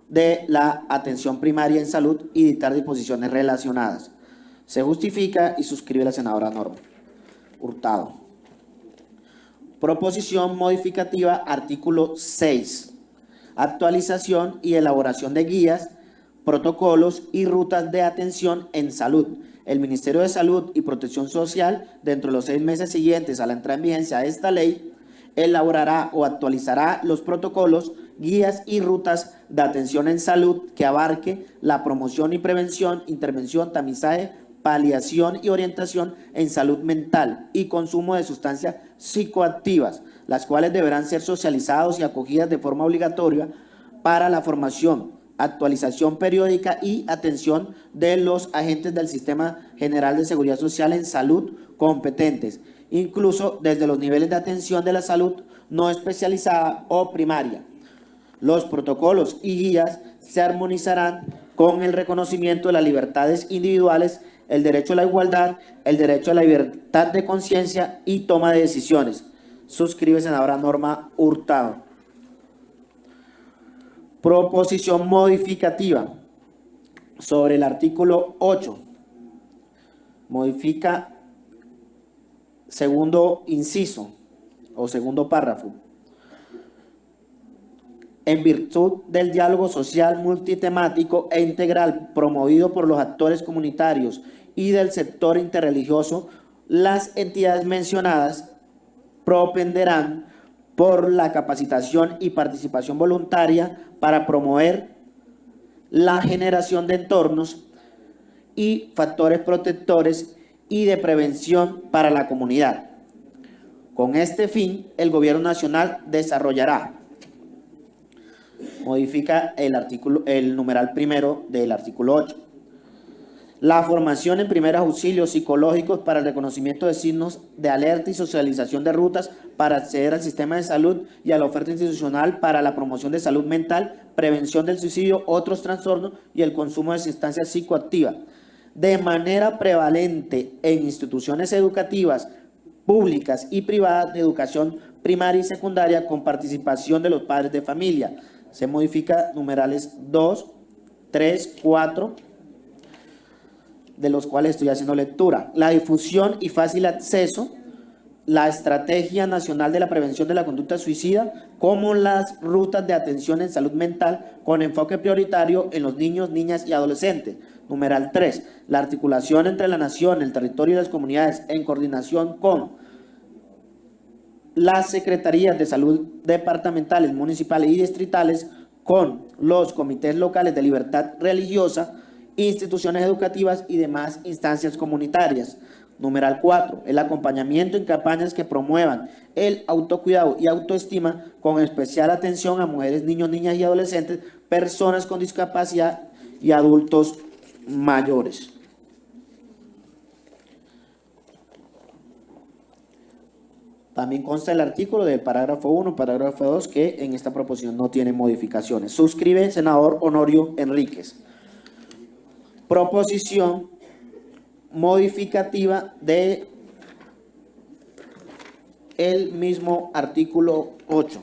de la atención primaria en salud y dictar disposiciones relacionadas. Se justifica y suscribe la senadora Norma Hurtado. Proposición modificativa, artículo 6. Actualización y elaboración de guías, protocolos y rutas de atención en salud. El Ministerio de Salud y Protección Social, dentro de los 6 meses siguientes a la entrada en vigencia de esta ley, elaborará o actualizará los protocolos, guías y rutas de atención en salud que abarque la promoción y prevención, intervención, tamizaje, paliación y orientación en salud mental y consumo de sustancias psicoactivas, las cuales deberán ser socializados y acogidas de forma obligatoria para la formación, actualización periódica y atención de los agentes del Sistema General de Seguridad Social en salud competentes, incluso desde los niveles de atención de la salud no especializada o primaria. Los protocolos y guías se armonizarán con el reconocimiento de las libertades individuales, el derecho a la igualdad, el derecho a la libertad de conciencia y toma de decisiones. Suscribe senadora Norma Hurtado. Proposición modificativa sobre el artículo 8. Modifica segundo inciso o segundo párrafo. En virtud del diálogo social multitemático e integral promovido por los actores comunitarios y del sector interreligioso, las entidades mencionadas propenderán por la capacitación y participación voluntaria para promover la generación de entornos y factores protectores y de prevención para la comunidad. Con este fin, el Gobierno Nacional desarrollará, modifica el numeral primero del artículo 8, la formación en primeros auxilios psicológicos para el reconocimiento de signos de alerta y socialización de rutas para acceder al sistema de salud y a la oferta institucional para la promoción de salud mental, prevención del suicidio, otros trastornos y el consumo de sustancias psicoactivas, de manera prevalente en instituciones educativas públicas y privadas de educación primaria y secundaria con participación de los padres de familia. Se modifica numerales 2, 3, 4, de los cuales estoy haciendo lectura. La difusión y fácil acceso, la Estrategia Nacional de la Prevención de la Conducta Suicida, como las rutas de atención en salud mental con enfoque prioritario en los niños, niñas y adolescentes. Numeral 3. La articulación entre la nación, el territorio y las comunidades en coordinación con las secretarías de salud departamentales, municipales y distritales, con los comités locales de libertad religiosa, instituciones educativas y demás instancias comunitarias. Numeral 4. El acompañamiento en campañas que promuevan el autocuidado y autoestima con especial atención a mujeres, niños, niñas y adolescentes, personas con discapacidad y adultos mayores. También consta el artículo del parágrafo 1, parágrafo 2, que en esta proposición no tiene modificaciones. Suscribe senador Honorio Enríquez. Proposición modificativa de el mismo artículo 8,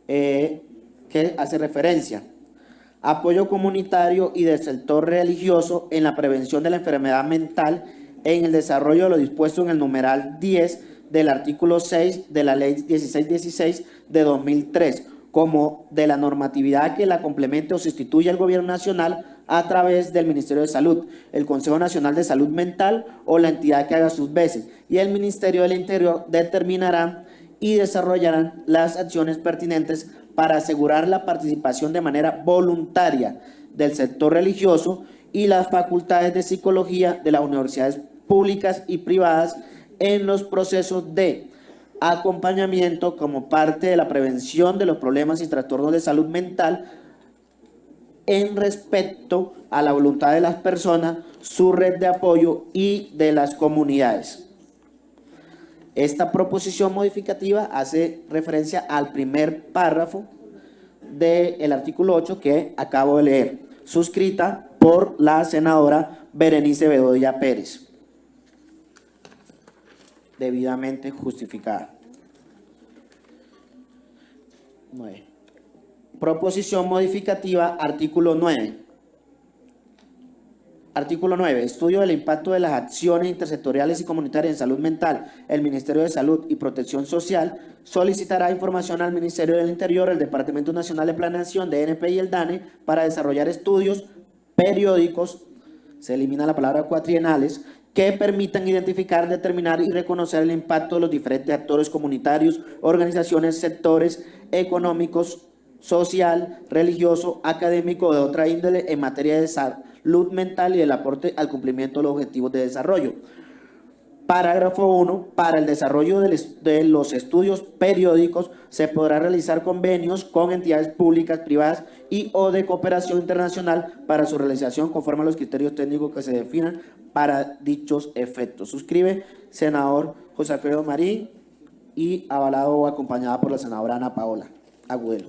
que hace referencia apoyo comunitario y del sector religioso en la prevención de la enfermedad mental en el desarrollo de lo dispuesto en el numeral 10 del artículo 6 de la ley 1616 de 2003, como de la normatividad que la complemente o sustituya el Gobierno Nacional a través del Ministerio de Salud, el Consejo Nacional de Salud Mental o la entidad que haga sus veces, y el Ministerio del Interior determinará y desarrollarán las acciones pertinentes para asegurar la participación de manera voluntaria del sector religioso y las facultades de psicología de las universidades públicas y privadas en los procesos de acompañamiento como parte de la prevención de los problemas y trastornos de salud mental en respecto a la voluntad de las personas, su red de apoyo y de las comunidades. Esta proposición modificativa hace referencia al primer párrafo del artículo 8 que acabo de leer, suscrita por la senadora Berenice Bedoya Pérez, debidamente justificada. 9. Proposición modificativa, artículo 9. Artículo 9. Estudio del impacto de las acciones intersectoriales y comunitarias en salud mental. El Ministerio de Salud y Protección Social solicitará información al Ministerio del Interior, el Departamento Nacional de Planeación, DNP y el DANE para desarrollar estudios periódicos, se elimina la palabra cuatrienales, que permitan identificar, determinar y reconocer el impacto de los diferentes actores comunitarios, organizaciones, sectores económicos, social, religioso, académico o de otra índole en materia de salud mental y el aporte al cumplimiento de los objetivos de desarrollo. Parágrafo 1. Para el desarrollo de los estudios periódicos se podrá realizar convenios con entidades públicas, privadas y o de cooperación internacional para su realización conforme a los criterios técnicos que se definan para dichos efectos. Suscribe senador José Alfredo Marín y avalado o acompañada por la senadora Ana Paola Agudelo.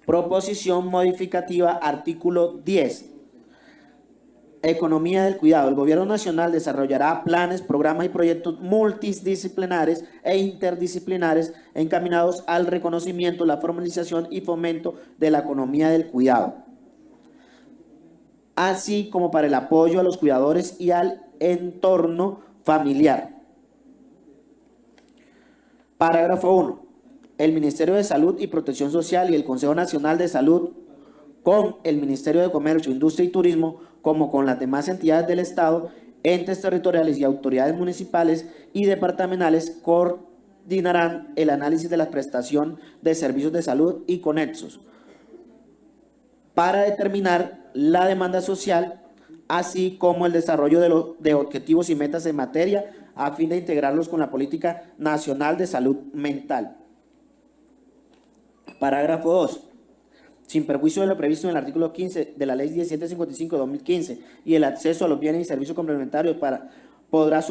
Proposición modificativa, artículo 10. Economía del cuidado. El Gobierno Nacional desarrollará planes, programas y proyectos multidisciplinares e interdisciplinares encaminados al reconocimiento, la formalización y fomento de la economía del cuidado, así como para el apoyo a los cuidadores y al entorno familiar. Parágrafo 1. El Ministerio de Salud y Protección Social y el Consejo Nacional de Salud, con el Ministerio de Comercio, Industria y Turismo, como con las demás entidades del Estado, entes territoriales y autoridades municipales y departamentales, coordinarán el análisis de la prestación de servicios de salud y conexos para determinar la demanda social, así como el desarrollo de objetivos y metas en materia a fin de integrarlos con la Política Nacional de Salud Mental. Parágrafo 2. Sin perjuicio de lo previsto en el artículo 15 de la Ley 1755 de 2015 y el acceso a los bienes y servicios complementarios podrá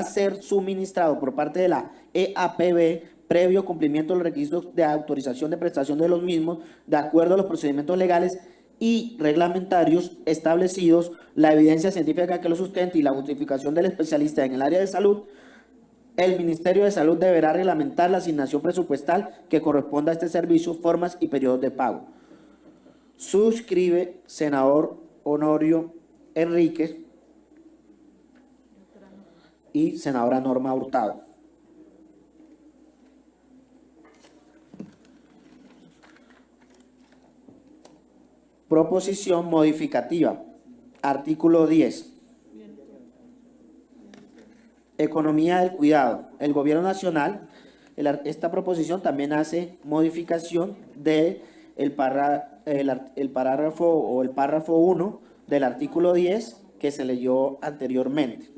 ser suministrado por parte de la EAPB previo cumplimiento de los requisitos de autorización de prestación de los mismos, de acuerdo a los procedimientos legales y reglamentarios establecidos, la evidencia científica que lo sustente y la justificación del especialista en el área de salud. El Ministerio de Salud deberá reglamentar la asignación presupuestal que corresponda a este servicio, formas y periodos de pago. Suscribe senador Honorio Enríquez y senadora Norma Hurtado. Proposición modificativa. Artículo 10. Economía del cuidado. El Gobierno Nacional, esta proposición también hace modificación de el párrafo 1 del artículo 10 que se leyó anteriormente.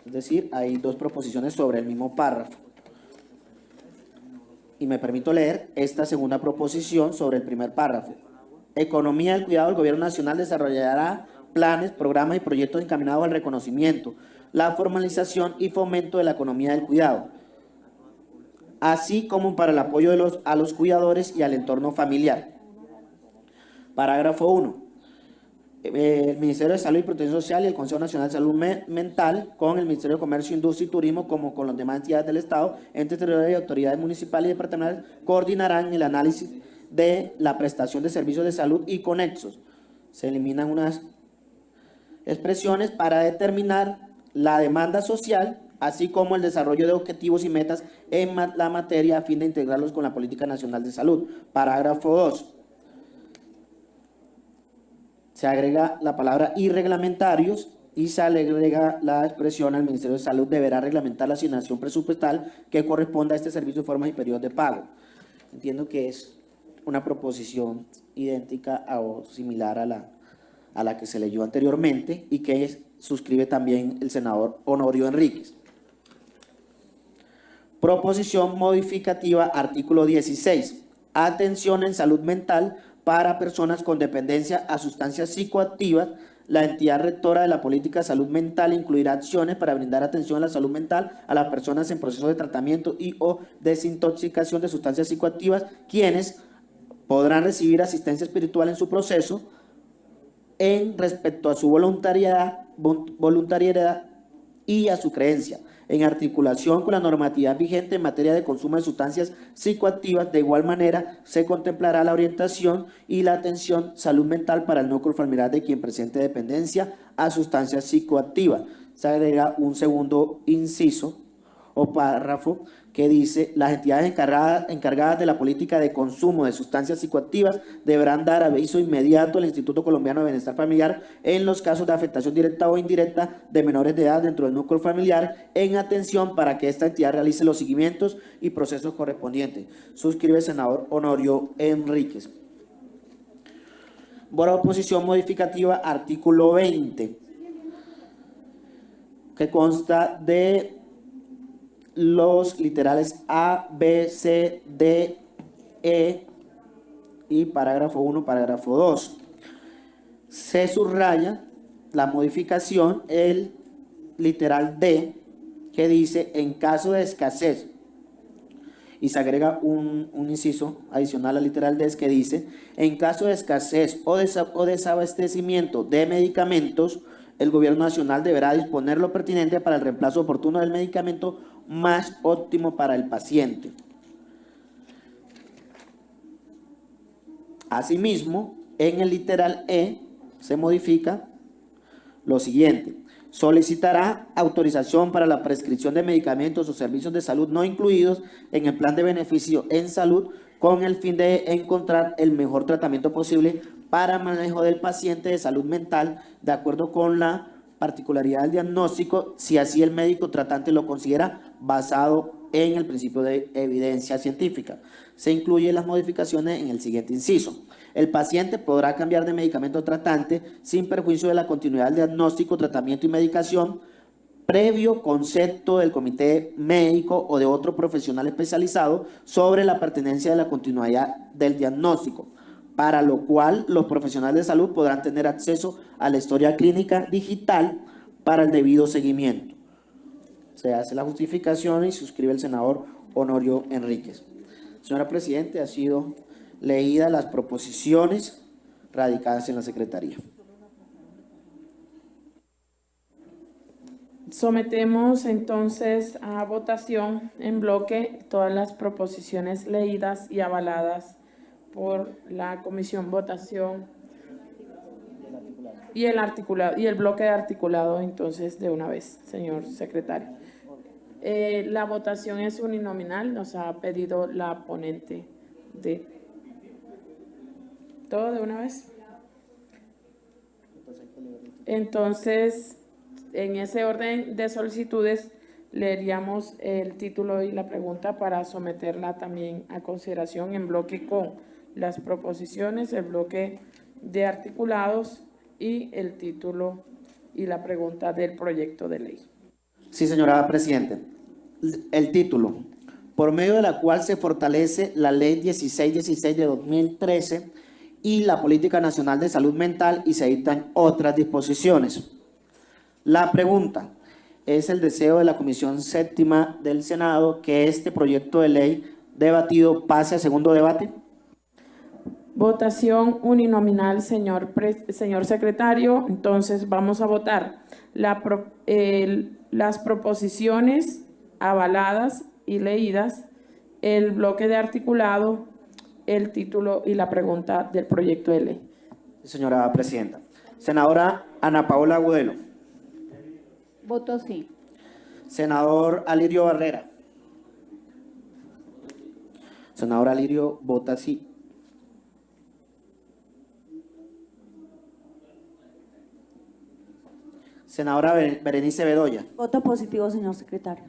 Es decir, hay dos proposiciones sobre el mismo párrafo. Y me permito leer esta segunda proposición sobre el primer párrafo. Economía del cuidado. El Gobierno Nacional desarrollará planes, programas y proyectos encaminados al reconocimiento, la formalización y fomento de la economía del cuidado, así como para el apoyo a los cuidadores y al entorno familiar. Parágrafo 1. El Ministerio de Salud y Protección Social y el Consejo Nacional de Salud Mental, con el Ministerio de Comercio, Industria y Turismo, como con las demás entidades del Estado, entes territoriales y autoridades municipales y departamentales, coordinarán el análisis de la prestación de servicios de salud y conexos. Se eliminan unas expresiones para determinar la demanda social, así como el desarrollo de objetivos y metas en la materia a fin de integrarlos con la Política Nacional de Salud. Parágrafo 2. Se agrega la palabra y reglamentarios y se le agrega la expresión: al Ministerio de Salud deberá reglamentar la asignación presupuestal que corresponda a este servicio, formas y periodos de pago. Entiendo que es una proposición idéntica o similar a la que se leyó anteriormente y que suscribe también el senador Honorio Enríquez. Proposición modificativa, artículo 16. Atención en salud mental para personas con dependencia a sustancias psicoactivas. La entidad rectora de la política de salud mental incluirá acciones para brindar atención a la salud mental a las personas en proceso de tratamiento y o desintoxicación de sustancias psicoactivas, quienes podrán recibir asistencia espiritual en su proceso en respecto a su voluntariedad y a su creencia, en articulación con la normatividad vigente en materia de consumo de sustancias psicoactivas. De igual manera, se contemplará la orientación y la atención salud mental para el núcleo familiar de quien presente dependencia a sustancias psicoactivas. Se agrega un segundo inciso o párrafo que dice: las entidades encargadas de la política de consumo de sustancias psicoactivas deberán dar aviso inmediato al Instituto Colombiano de Bienestar Familiar en los casos de afectación directa o indirecta de menores de edad dentro del núcleo familiar, en atención para que esta entidad realice los seguimientos y procesos correspondientes. Suscribe el senador Honorio Enríquez. Proposición modificativa, artículo 20, que consta de los literales A, B, C, D, E y parágrafo 1, parágrafo 2. Se subraya la modificación, el literal D, que dice: en caso de escasez, y se agrega un inciso adicional al literal D que dice: en caso de escasez o desabastecimiento de medicamentos, el Gobierno Nacional deberá disponer lo pertinente para el reemplazo oportuno del medicamento más óptimo para el paciente. Asimismo, en el literal E se modifica lo siguiente: solicitará autorización para la prescripción de medicamentos o servicios de salud no incluidos en el plan de beneficio en salud, con el fin de encontrar el mejor tratamiento posible para manejo del paciente de salud mental, de acuerdo con la particularidad del diagnóstico, si así el médico tratante lo considera, basado en el principio de evidencia científica. Se incluyen las modificaciones en el siguiente inciso: el paciente podrá cambiar de medicamento tratante sin perjuicio de la continuidad del diagnóstico, tratamiento y medicación, previo concepto del comité médico o de otro profesional especializado sobre la pertinencia de la continuidad del diagnóstico, para lo cual los profesionales de salud podrán tener acceso a la historia clínica digital para el debido seguimiento. Se hace la justificación y suscribe el senador Honorio Enríquez. Señora Presidente, ha sido leídas las proposiciones radicadas en la Secretaría. Sometemos entonces a votación en bloque todas las proposiciones leídas y avaladas por la Comisión. Votación y el articulado y el bloque de articulado, entonces, de una vez, señor secretario. La votación es uninominal, nos ha pedido la ponente de todo de una vez. Entonces, en ese orden de solicitudes, leeríamos el título y la pregunta para someterla también a consideración en bloque con las proposiciones, el bloque de articulados y el título y la pregunta del proyecto de ley. Sí, señora Presidente. El título: por medio de la cual se fortalece la Ley 1616 de 2013 y la Política Nacional de Salud Mental y se dictan otras disposiciones. La pregunta: es el deseo de la Comisión Séptima del Senado que este proyecto de ley debatido pase a segundo debate. Votación uninominal, señor secretario. Entonces vamos a votar las proposiciones avaladas y leídas, el bloque de articulado, el título y la pregunta del proyecto de ley. Señora Presidenta. Senadora Ana Paola Agudelo. Voto sí. Senador Alirio Barrera. Senador Alirio vota sí. Senadora Berenice Bedoya. Voto positivo, señor secretario.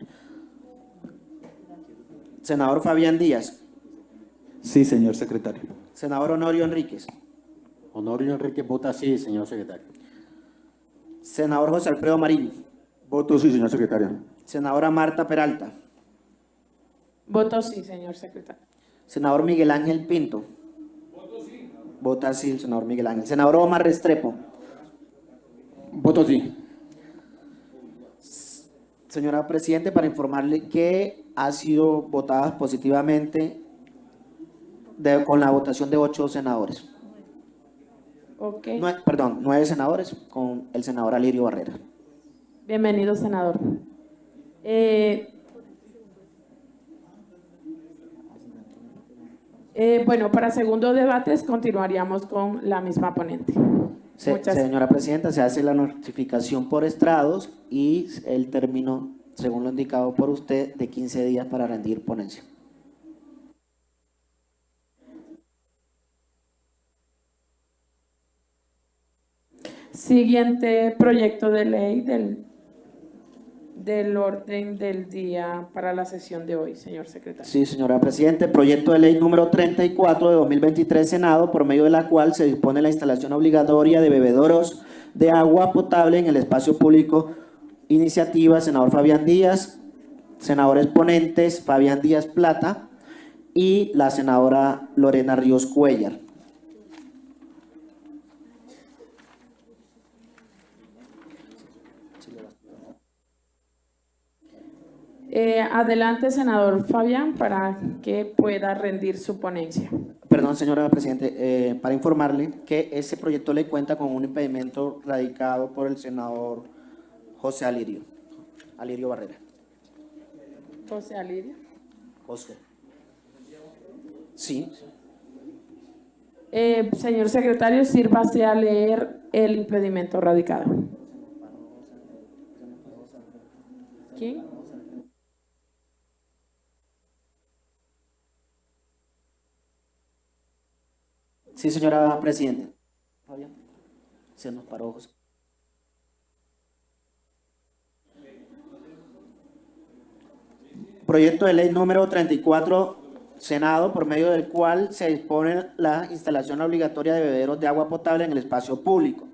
Senador Fabián Díaz. Sí, señor secretario. Senador Honorio Enríquez. Honorio Enrique vota sí, señor secretario. Senador José Alfredo Marín. Voto sí, señor secretario. Senadora Marta Peralta. Voto sí, señor secretario. Senador Miguel Ángel Pinto. Vota sí el senador Miguel Ángel. Senador Omar Restrepo. Voto sí. Señora Presidente, para informarle que ha sido votada positivamente con la votación de 8 senadores. Ok. 9 senadores con el senador Alirio Barrera. Bienvenido, senador. Bueno, para segundo debates continuaríamos con la misma ponente. Señora Presidenta, se hace la notificación por estrados y el término, según lo indicado por usted, de 15 días para rendir ponencia. Siguiente proyecto de ley del orden del día para la sesión de hoy, señor secretario. Sí, señora Presidente, proyecto de ley número 34 de 2023, Senado, por medio de la cual se dispone la instalación obligatoria de bebederos de agua potable en el espacio público. Iniciativa, senador Fabián Díaz, senadores ponentes, Fabián Díaz Plata y la senadora Lorena Ríos Cuellar. Adelante, senador Fabián, para que pueda rendir su ponencia. Perdón, señora Presidente, para informarle que ese proyecto le cuenta con un impedimento radicado por el senador José Alirio Barrera. José Alirio. José. Sí. Señor secretario, sírvase a leer el impedimento radicado. ¿Quién? Sí, señora Presidente. Fabián, se nos paró José. Proyecto de ley número 34, Senado, por medio del cual se dispone la instalación obligatoria de bebederos de agua potable en el espacio público.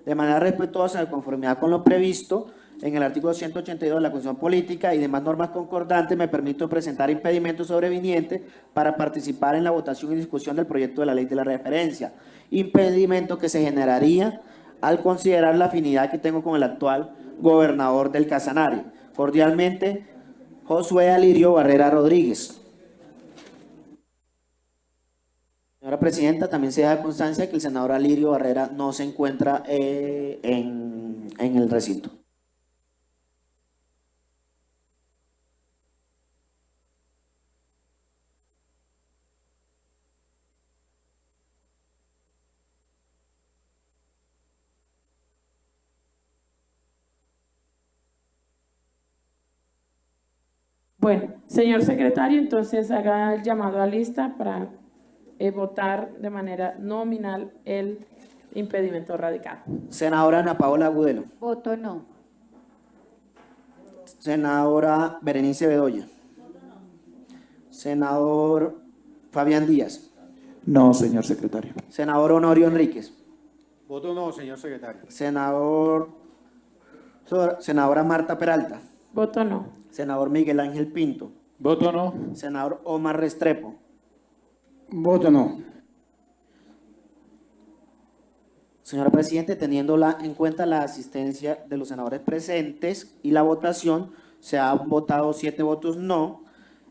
De manera respetuosa, de conformidad con lo previsto en el artículo 182 de la Constitución Política y demás normas concordantes, me permito presentar impedimentos sobrevinientes para participar en la votación y discusión del proyecto de la ley de la referencia. Impedimento que se generaría al considerar la afinidad que tengo con el actual gobernador del Casanare. Cordialmente, Josué Alirio Barrera Rodríguez. Señora Presidenta, también se da constancia que el senador Alirio Barrera no se encuentra en el recinto. Bueno, señor secretario, entonces haga el llamado a lista para votar de manera nominal el impedimento radicado. Senadora Ana Paola Agudelo. Voto no. Senadora Berenice Bedoya. Senador Fabián Díaz. No, señor secretario. Senador Honorio Enríquez. Voto no, señor secretario. Senadora Marta Peralta. Voto no. Senador Miguel Ángel Pinto. Voto no. Senador Omar Restrepo. Voto no. Señora Presidente, teniendo en cuenta la asistencia de los senadores presentes y la votación, se han votado 7 votos no,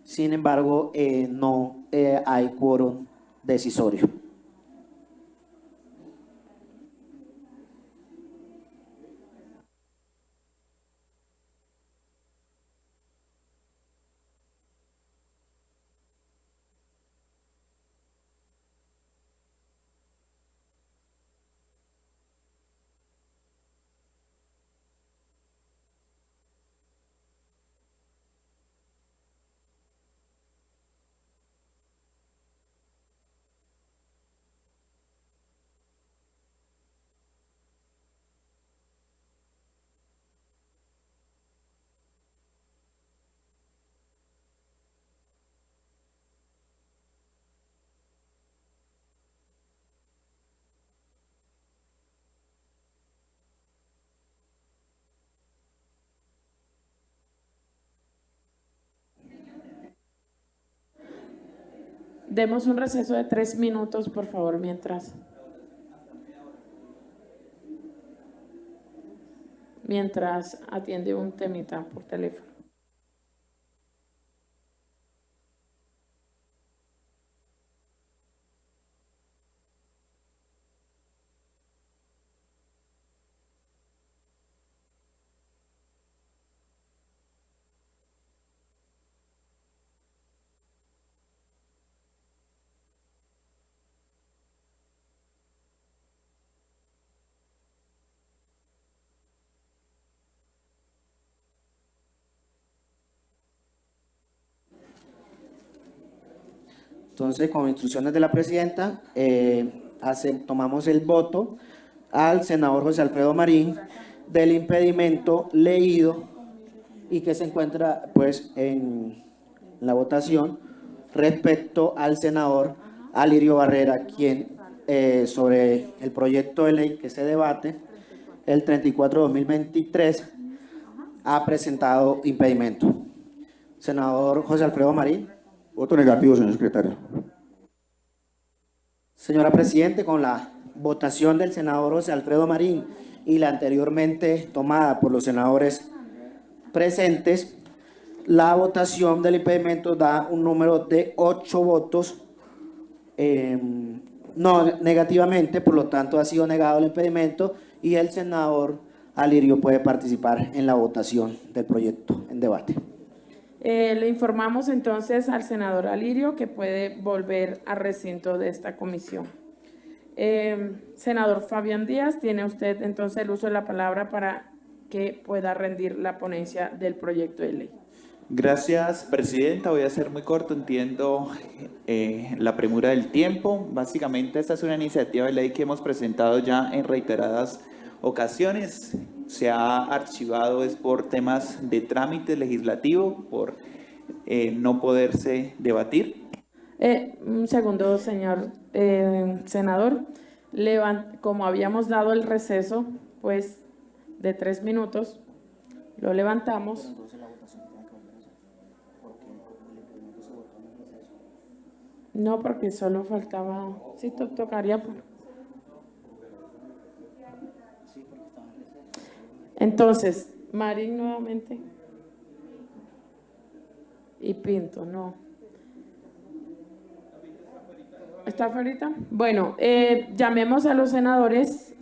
sin embargo, no hay quórum decisorio. Demos un receso de 3 minutos, por favor, mientras atiende un temita por teléfono. Entonces, con instrucciones de la presidenta, tomamos el voto al senador José Alfredo Marín del impedimento leído y que se encuentra pues en la votación respecto al senador Alirio Barrera, quien sobre el proyecto de ley que se debate, el 34/2023, ha presentado impedimento. Senador José Alfredo Marín. Voto negativo, señor secretario. Señora Presidente, con la votación del senador José Alfredo Marín y la anteriormente tomada por los senadores presentes, la votación del impedimento da un número de 8 votos no negativamente, por lo tanto ha sido negado el impedimento y el senador Alirio puede participar en la votación del proyecto en debate. Le informamos entonces al senador Alirio que puede volver al recinto de esta comisión. Senador Fabián Díaz, tiene usted entonces el uso de la palabra para que pueda rendir la ponencia del proyecto de ley. Gracias, presidenta. Voy a ser muy corto. Entiendo la premura del tiempo. Básicamente, esta es una iniciativa de ley que hemos presentado ya en reiteradas ocasiones. Se ha archivado es por temas de trámite legislativo, por no poderse debatir. Un segundo, señor senador. Como habíamos dado el receso, pues, de 3 minutos, lo levantamos. No, porque solo faltaba, sí, tocaría. Entonces, Marín nuevamente. Y Pinto, no. ¿Está afuera? Bueno, llamemos a los senadores,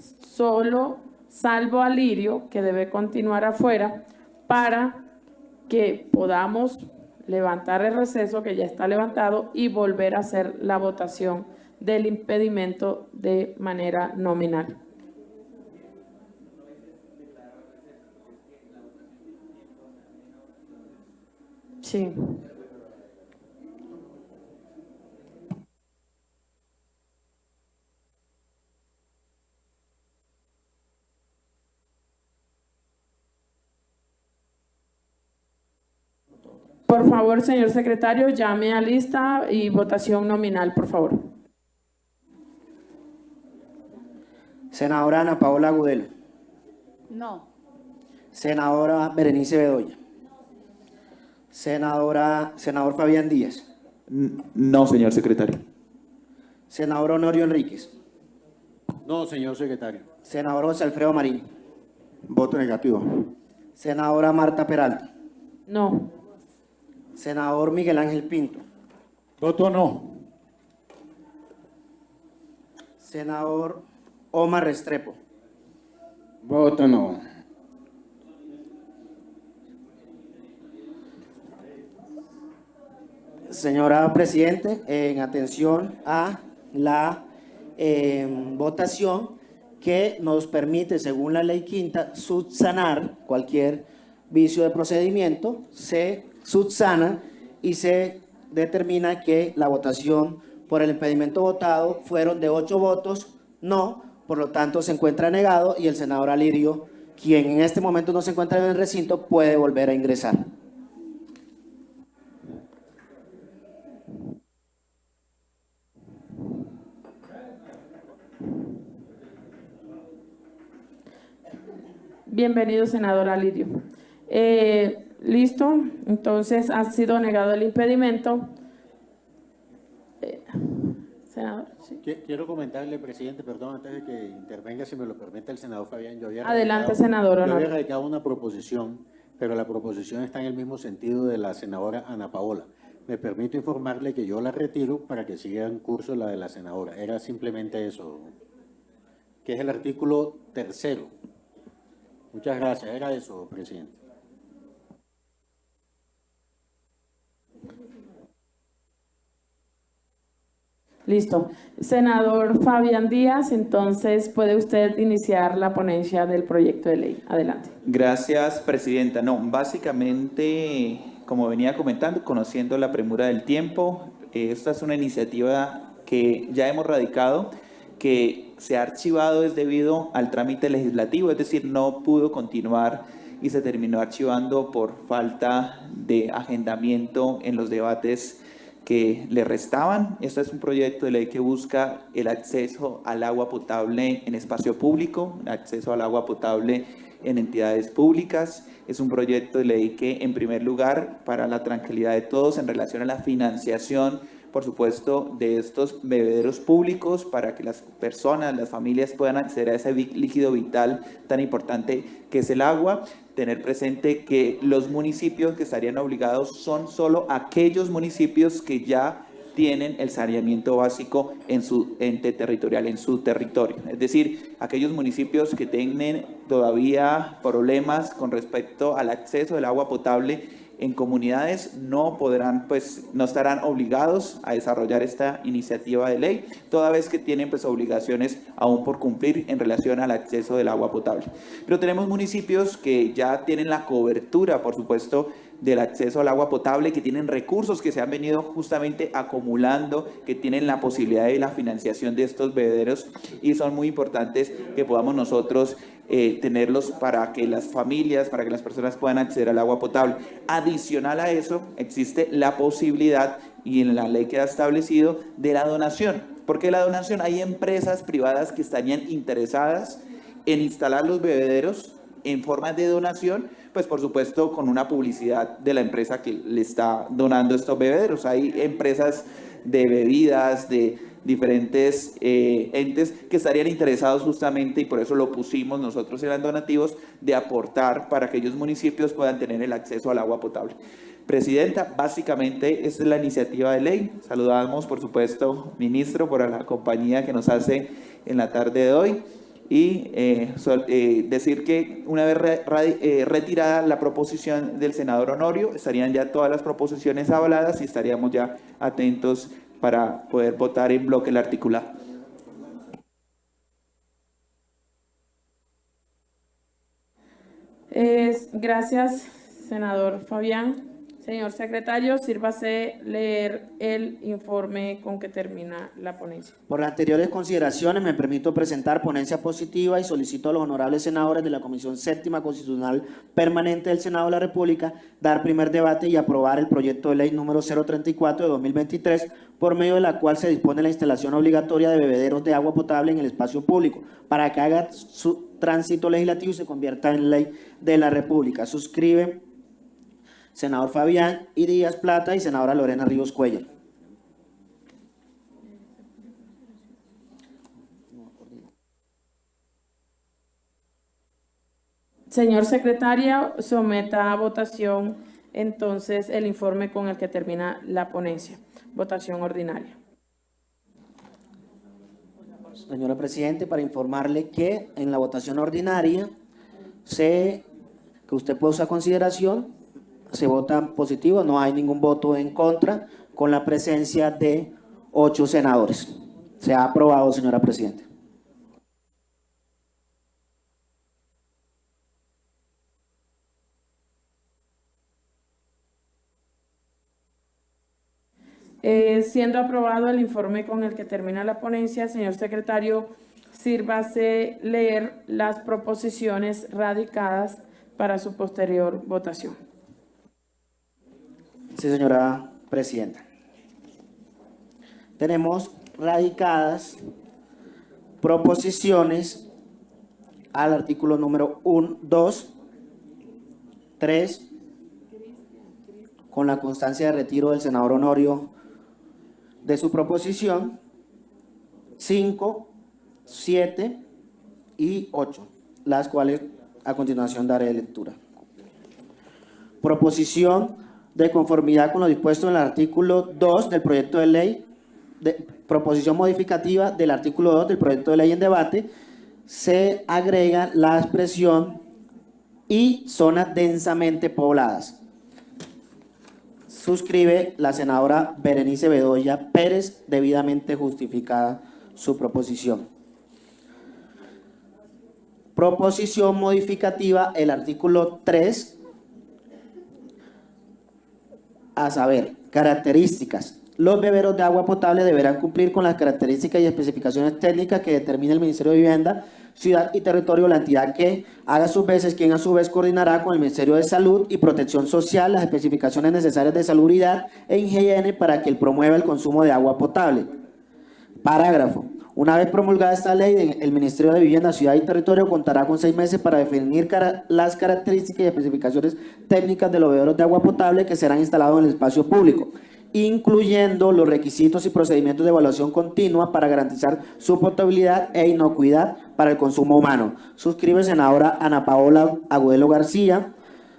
salvo a Lirio, que debe continuar afuera, para que podamos levantar el receso, que ya está levantado, y volver a hacer la votación del impedimento de manera nominal. Sí. Por favor, señor secretario, llame a lista y votación nominal, por favor. Senadora Ana Paola Agudelo. No. Senadora Berenice Bedoya. Senador Fabián Díaz. No, señor secretario. Senador Honorio Enríquez. No, señor secretario. Senador José Alfredo Marín. Voto negativo. Senadora Marta Peralta. No. Senador Miguel Ángel Pinto. Voto no. Senador Omar Restrepo. Voto no. Señora Presidente, en atención a la votación que nos permite, según la ley quinta, subsanar cualquier vicio de procedimiento, se subsana y se determina que la votación por el impedimento votado fueron de 8 votos, no, por lo tanto se encuentra negado y el senador Alirio, quien en este momento no se encuentra en el recinto, puede volver a ingresar. Bienvenido, senador Alirio. Listo, entonces ha sido negado el impedimento. Senador, sí. Quiero comentarle, presidente, perdón, antes de que intervenga, si me lo permite el senador Fabián. Adelante, senador Yo había Honorio. radicado una proposición, pero la proposición está en el mismo sentido de la senadora Ana Paola. Me permito informarle que yo la retiro para que siga en curso la de la senadora. Era simplemente eso, que es el artículo 3. Muchas gracias. Era eso, presidente. Listo. Senador Fabián Díaz, entonces puede usted iniciar la ponencia del proyecto de ley. Adelante. Gracias, presidenta. No, básicamente, como venía comentando, conociendo la premura del tiempo, esta es una iniciativa que ya hemos radicado, que se ha archivado es debido al trámite legislativo, es decir, no pudo continuar y se terminó archivando por falta de agendamiento en los debates que le restaban. Este es un proyecto de ley que busca el acceso al agua potable en espacio público, el acceso al agua potable en entidades públicas. Es un proyecto de ley que, en primer lugar, para la tranquilidad de todos en relación a la financiación, por supuesto, de estos bebederos públicos, para que las personas, las familias puedan acceder a ese líquido vital tan importante que es el agua. Tener presente que los municipios que estarían obligados son solo aquellos municipios que ya tienen el saneamiento básico en su ente territorial, en su territorio. Es decir, aquellos municipios que tienen todavía problemas con respecto al acceso del agua potable en comunidades no podrán, no estarán obligados a desarrollar esta iniciativa de ley, toda vez que tienen obligaciones aún por cumplir en relación al acceso del agua potable. Pero tenemos municipios que ya tienen la cobertura, por supuesto, del acceso al agua potable, que tienen recursos que se han venido justamente acumulando, que tienen la posibilidad de la financiación de estos bebederos, y son muy importantes que podamos nosotros tenerlos para que las familias, para que las personas puedan acceder al agua potable. Adicional a eso, existe la posibilidad, y en la ley queda establecido, de la donación. ¿Por qué la donación? Hay empresas privadas que estarían interesadas en instalar los bebederos en forma de donación, pues por supuesto con una publicidad de la empresa que le está donando estos bebederos. Hay empresas de bebidas, de diferentes entes que estarían interesados justamente, y por eso lo pusimos nosotros en los donativos, de aportar para que aquellos municipios puedan tener el acceso al agua potable. Presidenta, básicamente esta es la iniciativa de ley. Saludamos, por supuesto, ministro, por la compañía que nos hace en la tarde de hoy. Y decir que una vez retirada la proposición del senador Honorio, estarían ya todas las proposiciones avaladas y estaríamos ya atentos para poder votar en bloque el articulado. Gracias, senador Fabián. Señor secretario, sírvase leer el informe con que termina la ponencia. Por las anteriores consideraciones, me permito presentar ponencia positiva y solicito a los honorables senadores de la Comisión Séptima Constitucional Permanente del Senado de la República dar primer debate y aprobar el proyecto de ley número 034 de 2023, por medio de la cual se dispone la instalación obligatoria de bebederos de agua potable en el espacio público, para que haga su tránsito legislativo y se convierta en ley de la República. Suscribe senador Fabián y Díaz Plata y senadora Lorena Ríos Cuellar. Señor secretario, someta a votación entonces el informe con el que termina la ponencia. Votación ordinaria. Señora Presidente, para informarle que en la votación ordinaria que usted puede usar consideración, se vota positivo, no hay ningún voto en contra, con la presencia de 8 senadores. Se ha aprobado, señora Presidenta. Siendo aprobado el informe con el que termina la ponencia, señor secretario, sírvase leer las proposiciones radicadas para su posterior votación. Sí, señora Presidenta. Tenemos radicadas proposiciones al artículo número 1, 2, 3, con la constancia de retiro del senador Honorio de su proposición 5, 7 y 8, las cuales a continuación daré lectura. Proposición de conformidad con lo dispuesto en el artículo 2 del proyecto de ley, proposición modificativa del artículo 2 del proyecto de ley en debate, se agrega la expresión y zonas densamente pobladas. Suscribe la senadora Berenice Bedoya Pérez, debidamente justificada su proposición. Proposición modificativa, el artículo 3, a saber, características. Los beberos de agua potable deberán cumplir con las características y especificaciones técnicas que determine el Ministerio de Vivienda, Ciudad y Territorio, la entidad que haga sus veces, quien a su vez coordinará con el Ministerio de Salud y Protección Social las especificaciones necesarias de salubridad e higiene para que él promueva el consumo de agua potable. Parágrafo. Una vez promulgada esta ley, el Ministerio de Vivienda, Ciudad y Territorio contará con 6 meses para definir las características y especificaciones técnicas de los beberos de agua potable que serán instalados en el espacio público, incluyendo los requisitos y procedimientos de evaluación continua para garantizar su potabilidad e inocuidad para el consumo humano. Suscribe senadora Ana Paola Agudelo García,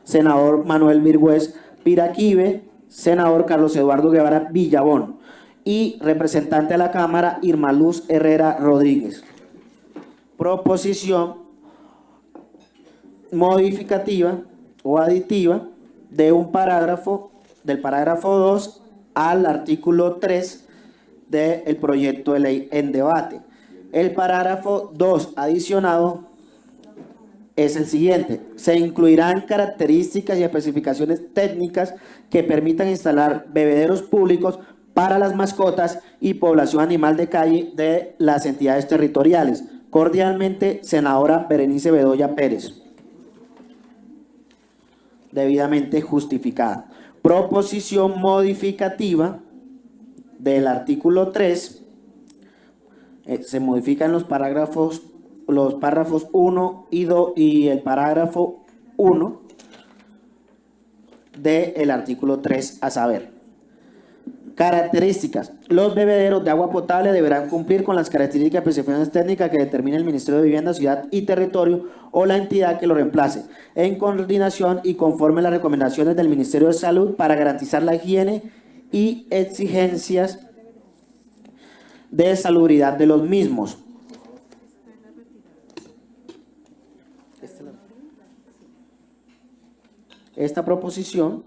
senador Manuel Virgües Piraquive, senador Carlos Eduardo Guevara Villabón y representante a la Cámara Irma Luz Herrera Rodríguez. Proposición modificativa o aditiva de un parágrafo, del parágrafo 2 al artículo 3 del proyecto de ley en debate. El parágrafo 2 adicionado es el siguiente: se incluirán características y especificaciones técnicas que permitan instalar bebederos públicos para las mascotas y población animal de calle de las entidades territoriales. Cordialmente, senadora Berenice Bedoya Pérez. Debidamente justificada. Proposición modificativa del artículo 3. Se modifican los párrafos 1 y 2 y el parágrafo 1 del artículo 3, a saber. Características. Los bebederos de agua potable deberán cumplir con las características y especificaciones técnicas que determine el Ministerio de Vivienda, Ciudad y Territorio o la entidad que lo reemplace, en coordinación y conforme a las recomendaciones del Ministerio de Salud para garantizar la higiene y exigencias de salubridad de los mismos. Esta proposición,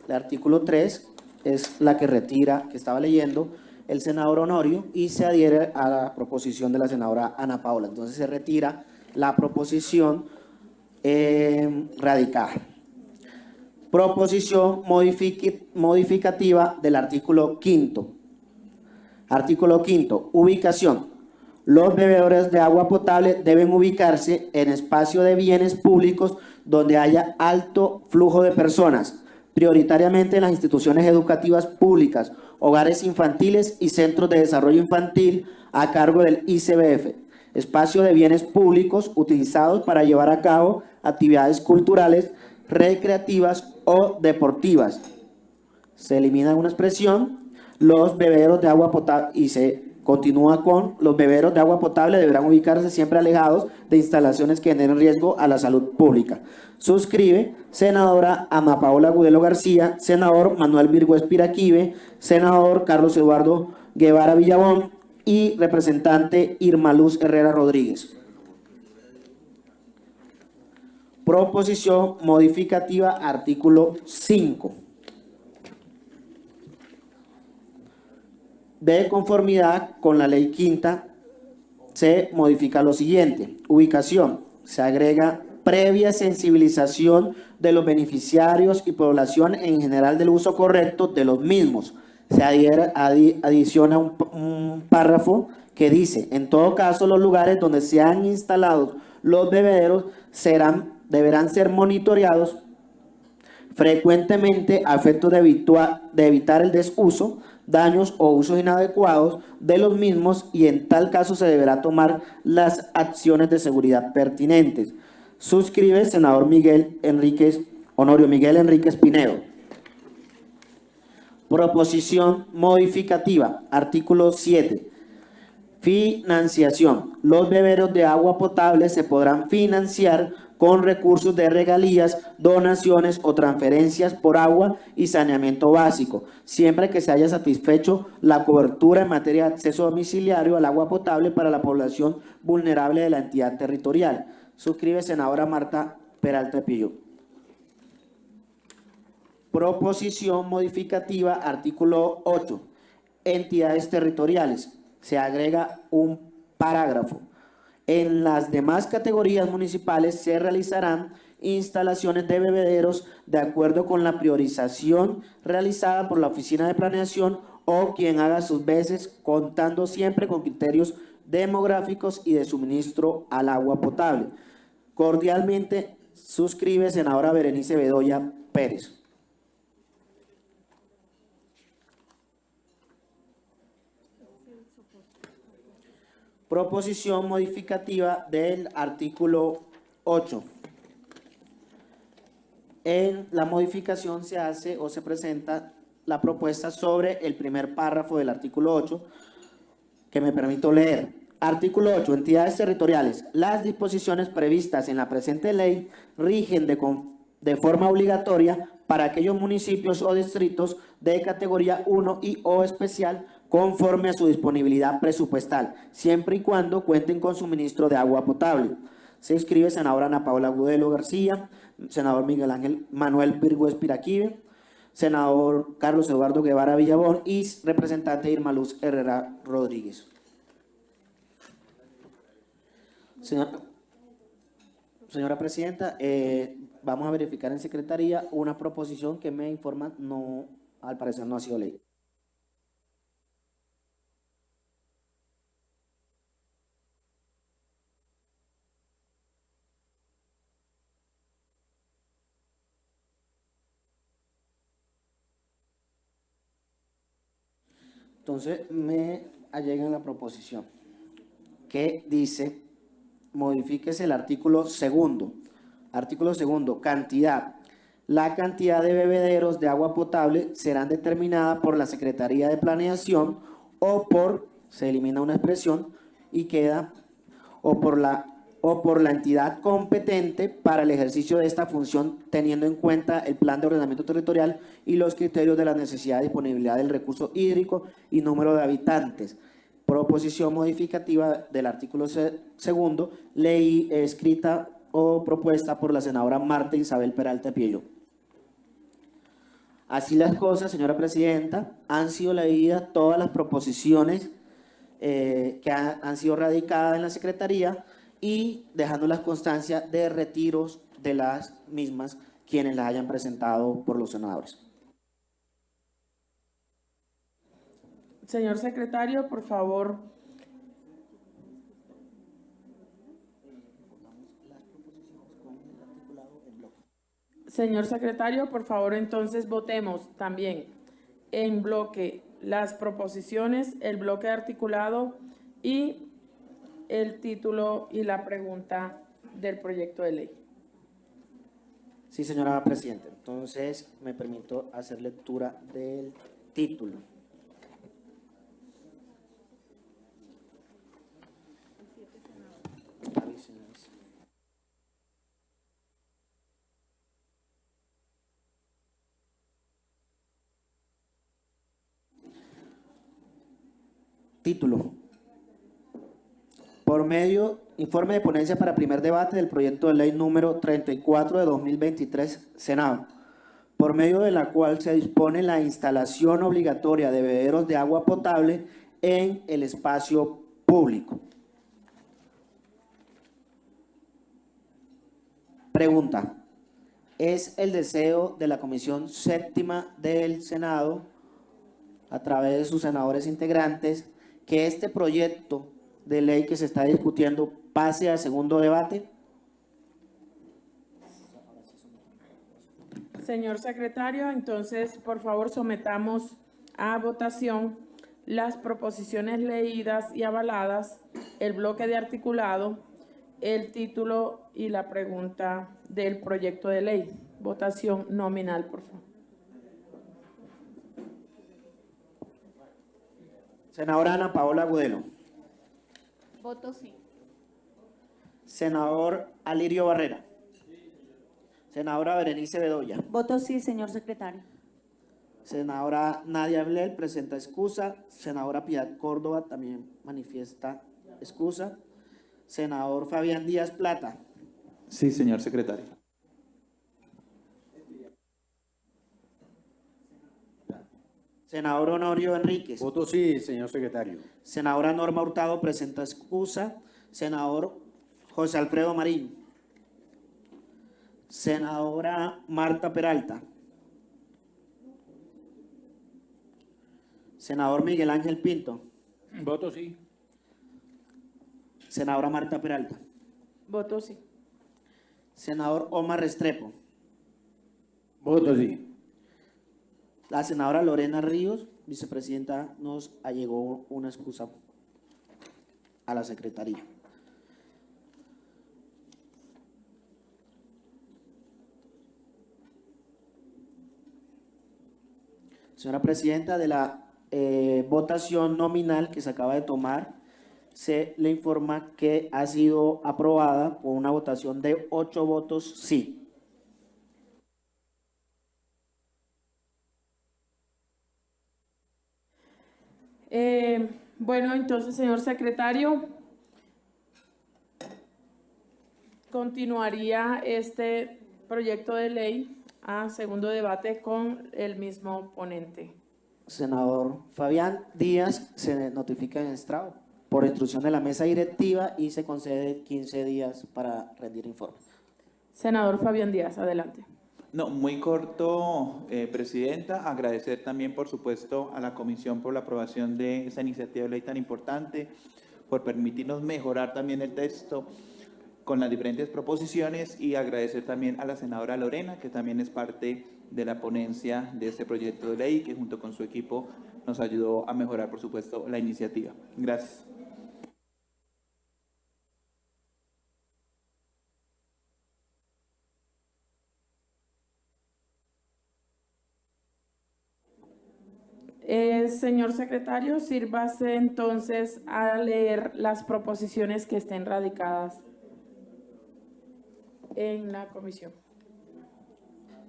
el artículo 3, es la que retira, que estaba leyendo el senador Honorio, y se adhiere a la proposición de la senadora Ana Paola. Entonces se retira la proposición radicada. Proposición modificativa del artículo 5. Artículo 5. Ubicación. Los bebedores de agua potable deben ubicarse en espacio de bienes públicos donde haya alto flujo de personas, prioritariamente en las instituciones educativas públicas, hogares infantiles y centros de desarrollo infantil a cargo del ICBF, espacio de bienes públicos utilizados para llevar a cabo actividades culturales, recreativas o deportivas. Se elimina una expresión, los bebederos de agua potable, y se continúa con: los bebederos de agua potable deberán ubicarse siempre alejados de instalaciones que generen riesgo a la salud pública. Suscribe senadora Ana Paola Agudelo García, senador Manuel Virgües Piraquive, senador Carlos Eduardo Guevara Villabón y representante Irma Luz Herrera Rodríguez. Proposición modificativa, artículo 5. De conformidad con la ley quinta, se modifica lo siguiente: ubicación. Se agrega previa sensibilización de los beneficiarios y población en general del uso correcto de los mismos. Se adiciona un párrafo que dice: en todo caso, los lugares donde se han instalado los bebederos deberán ser monitoreados frecuentemente a efectos de evitar el desuso, daños o usos inadecuados de los mismos, y en tal caso se deberá tomar las acciones de seguridad pertinentes. Suscribe senador Honorio Miguel Enríquez Pinedo. Proposición modificativa, artículo 7. Financiación. Los bebederos de agua potable se podrán financiar con recursos de regalías, donaciones o transferencias por agua y saneamiento básico, siempre que se haya satisfecho la cobertura en materia de acceso domiciliario al agua potable para la población vulnerable de la entidad territorial. Suscribe senadora Marta Peralta Pillo. Proposición modificativa, artículo 8. Entidades territoriales. Se agrega un parágrafo. En las demás categorías municipales se realizarán instalaciones de bebederos de acuerdo con la priorización realizada por la Oficina de Planeación o quien haga sus veces, contando siempre con criterios demográficos y de suministro al agua potable. Cordialmente suscribe senadora Berenice Bedoya Pérez. Proposición modificativa del artículo 8. En la modificación se hace o se presenta la propuesta sobre el primer párrafo del artículo 8, que me permito leer. Artículo 8. Entidades territoriales. Las disposiciones previstas en la presente ley rigen de forma obligatoria para aquellos municipios o distritos de categoría 1 y o especial conforme a su disponibilidad presupuestal, siempre y cuando cuenten con suministro de agua potable. Se inscribe senadora Ana Paula Agudelo García, senador Miguel Ángel Manuel Virgo Espiraquive, senador Carlos Eduardo Guevara Villabón y representante Irma Luz Herrera Rodríguez. Señora Presidenta, vamos a verificar en Secretaría una proposición que me informan no, al parecer no ha sido ley. Entonces me allegan la proposición que dice: modifíquese el artículo segundo. Artículo segundo, cantidad. La cantidad de bebederos de agua potable serán determinadas por la Secretaría de Planeación o por, se elimina una expresión y queda, o por la entidad competente para el ejercicio de esta función, teniendo en cuenta el plan de ordenamiento territorial y los criterios de la necesidad de disponibilidad del recurso hídrico y número de habitantes. Proposición modificativa del artículo segundo, ley escrita o propuesta por la senadora Marta Isabel Peralta Piello. Así las cosas, señora Presidenta, han sido leídas todas las proposiciones que han sido radicadas en la Secretaría y dejando las constancias de retiros de las mismas quienes las hayan presentado por los senadores. Señor secretario, por favor. Señor secretario, por favor, entonces votemos también en bloque las proposiciones, el bloque articulado y el título y la pregunta del proyecto de ley. Sí, señora Presidenta. Entonces, me permito hacer lectura del título. Título. Por medio, informe de ponencia para primer debate del proyecto de ley número 34 de 2023, Senado, por medio de la cual se dispone la instalación obligatoria de bebederos de agua potable en el espacio público. Pregunta. ¿Es el deseo de la Comisión Séptima del Senado, a través de sus senadores integrantes, que este proyecto de ley que se está discutiendo pase al segundo debate? Señor secretario, entonces, por favor, sometamos a votación las proposiciones leídas y avaladas, el bloque de articulado, el título y la pregunta del proyecto de ley. Votación nominal, por favor. Senadora Ana Paola Agudelo. Voto sí. Senador Alirio Barrera. Senadora Berenice Bedoya. Voto sí, señor secretario. Senadora Nadia Blel presenta excusa. Senadora Piedad Córdoba también manifiesta excusa. Senador Fabián Díaz Plata. Sí, señor secretario. Senador Honorio Enríquez. Voto sí, señor secretario. Senadora Norma Hurtado presenta excusa. Senador José Alfredo Marín. Senadora Marta Peralta. Senador Miguel Ángel Pinto. Voto sí. Senadora Marta Peralta. Voto sí. Senador Omar Restrepo. Voto sí. La senadora Lorena Ríos, vicepresidenta, nos allegó una excusa a la secretaría. Señora presidenta, de la votación nominal que se acaba de tomar, se le informa que ha sido aprobada por una votación de 8 votos sí. Bueno, entonces, señor secretario, continuaría este proyecto de ley a segundo debate con el mismo ponente. Senador Fabián Díaz se notifica en estrado por instrucción de la mesa directiva y se concede 15 días para rendir informe. Senador Fabián Díaz, adelante. No, muy corto, Presidenta. Agradecer también, por supuesto, a la Comisión por la aprobación de esa iniciativa de ley tan importante, por permitirnos mejorar también el texto con las diferentes proposiciones, y agradecer también a la senadora Lorena, que también es parte de la ponencia de este proyecto de ley, que junto con su equipo nos ayudó a mejorar, por supuesto, la iniciativa. Gracias. Señor secretario, sírvase entonces a leer las proposiciones que estén radicadas en la comisión.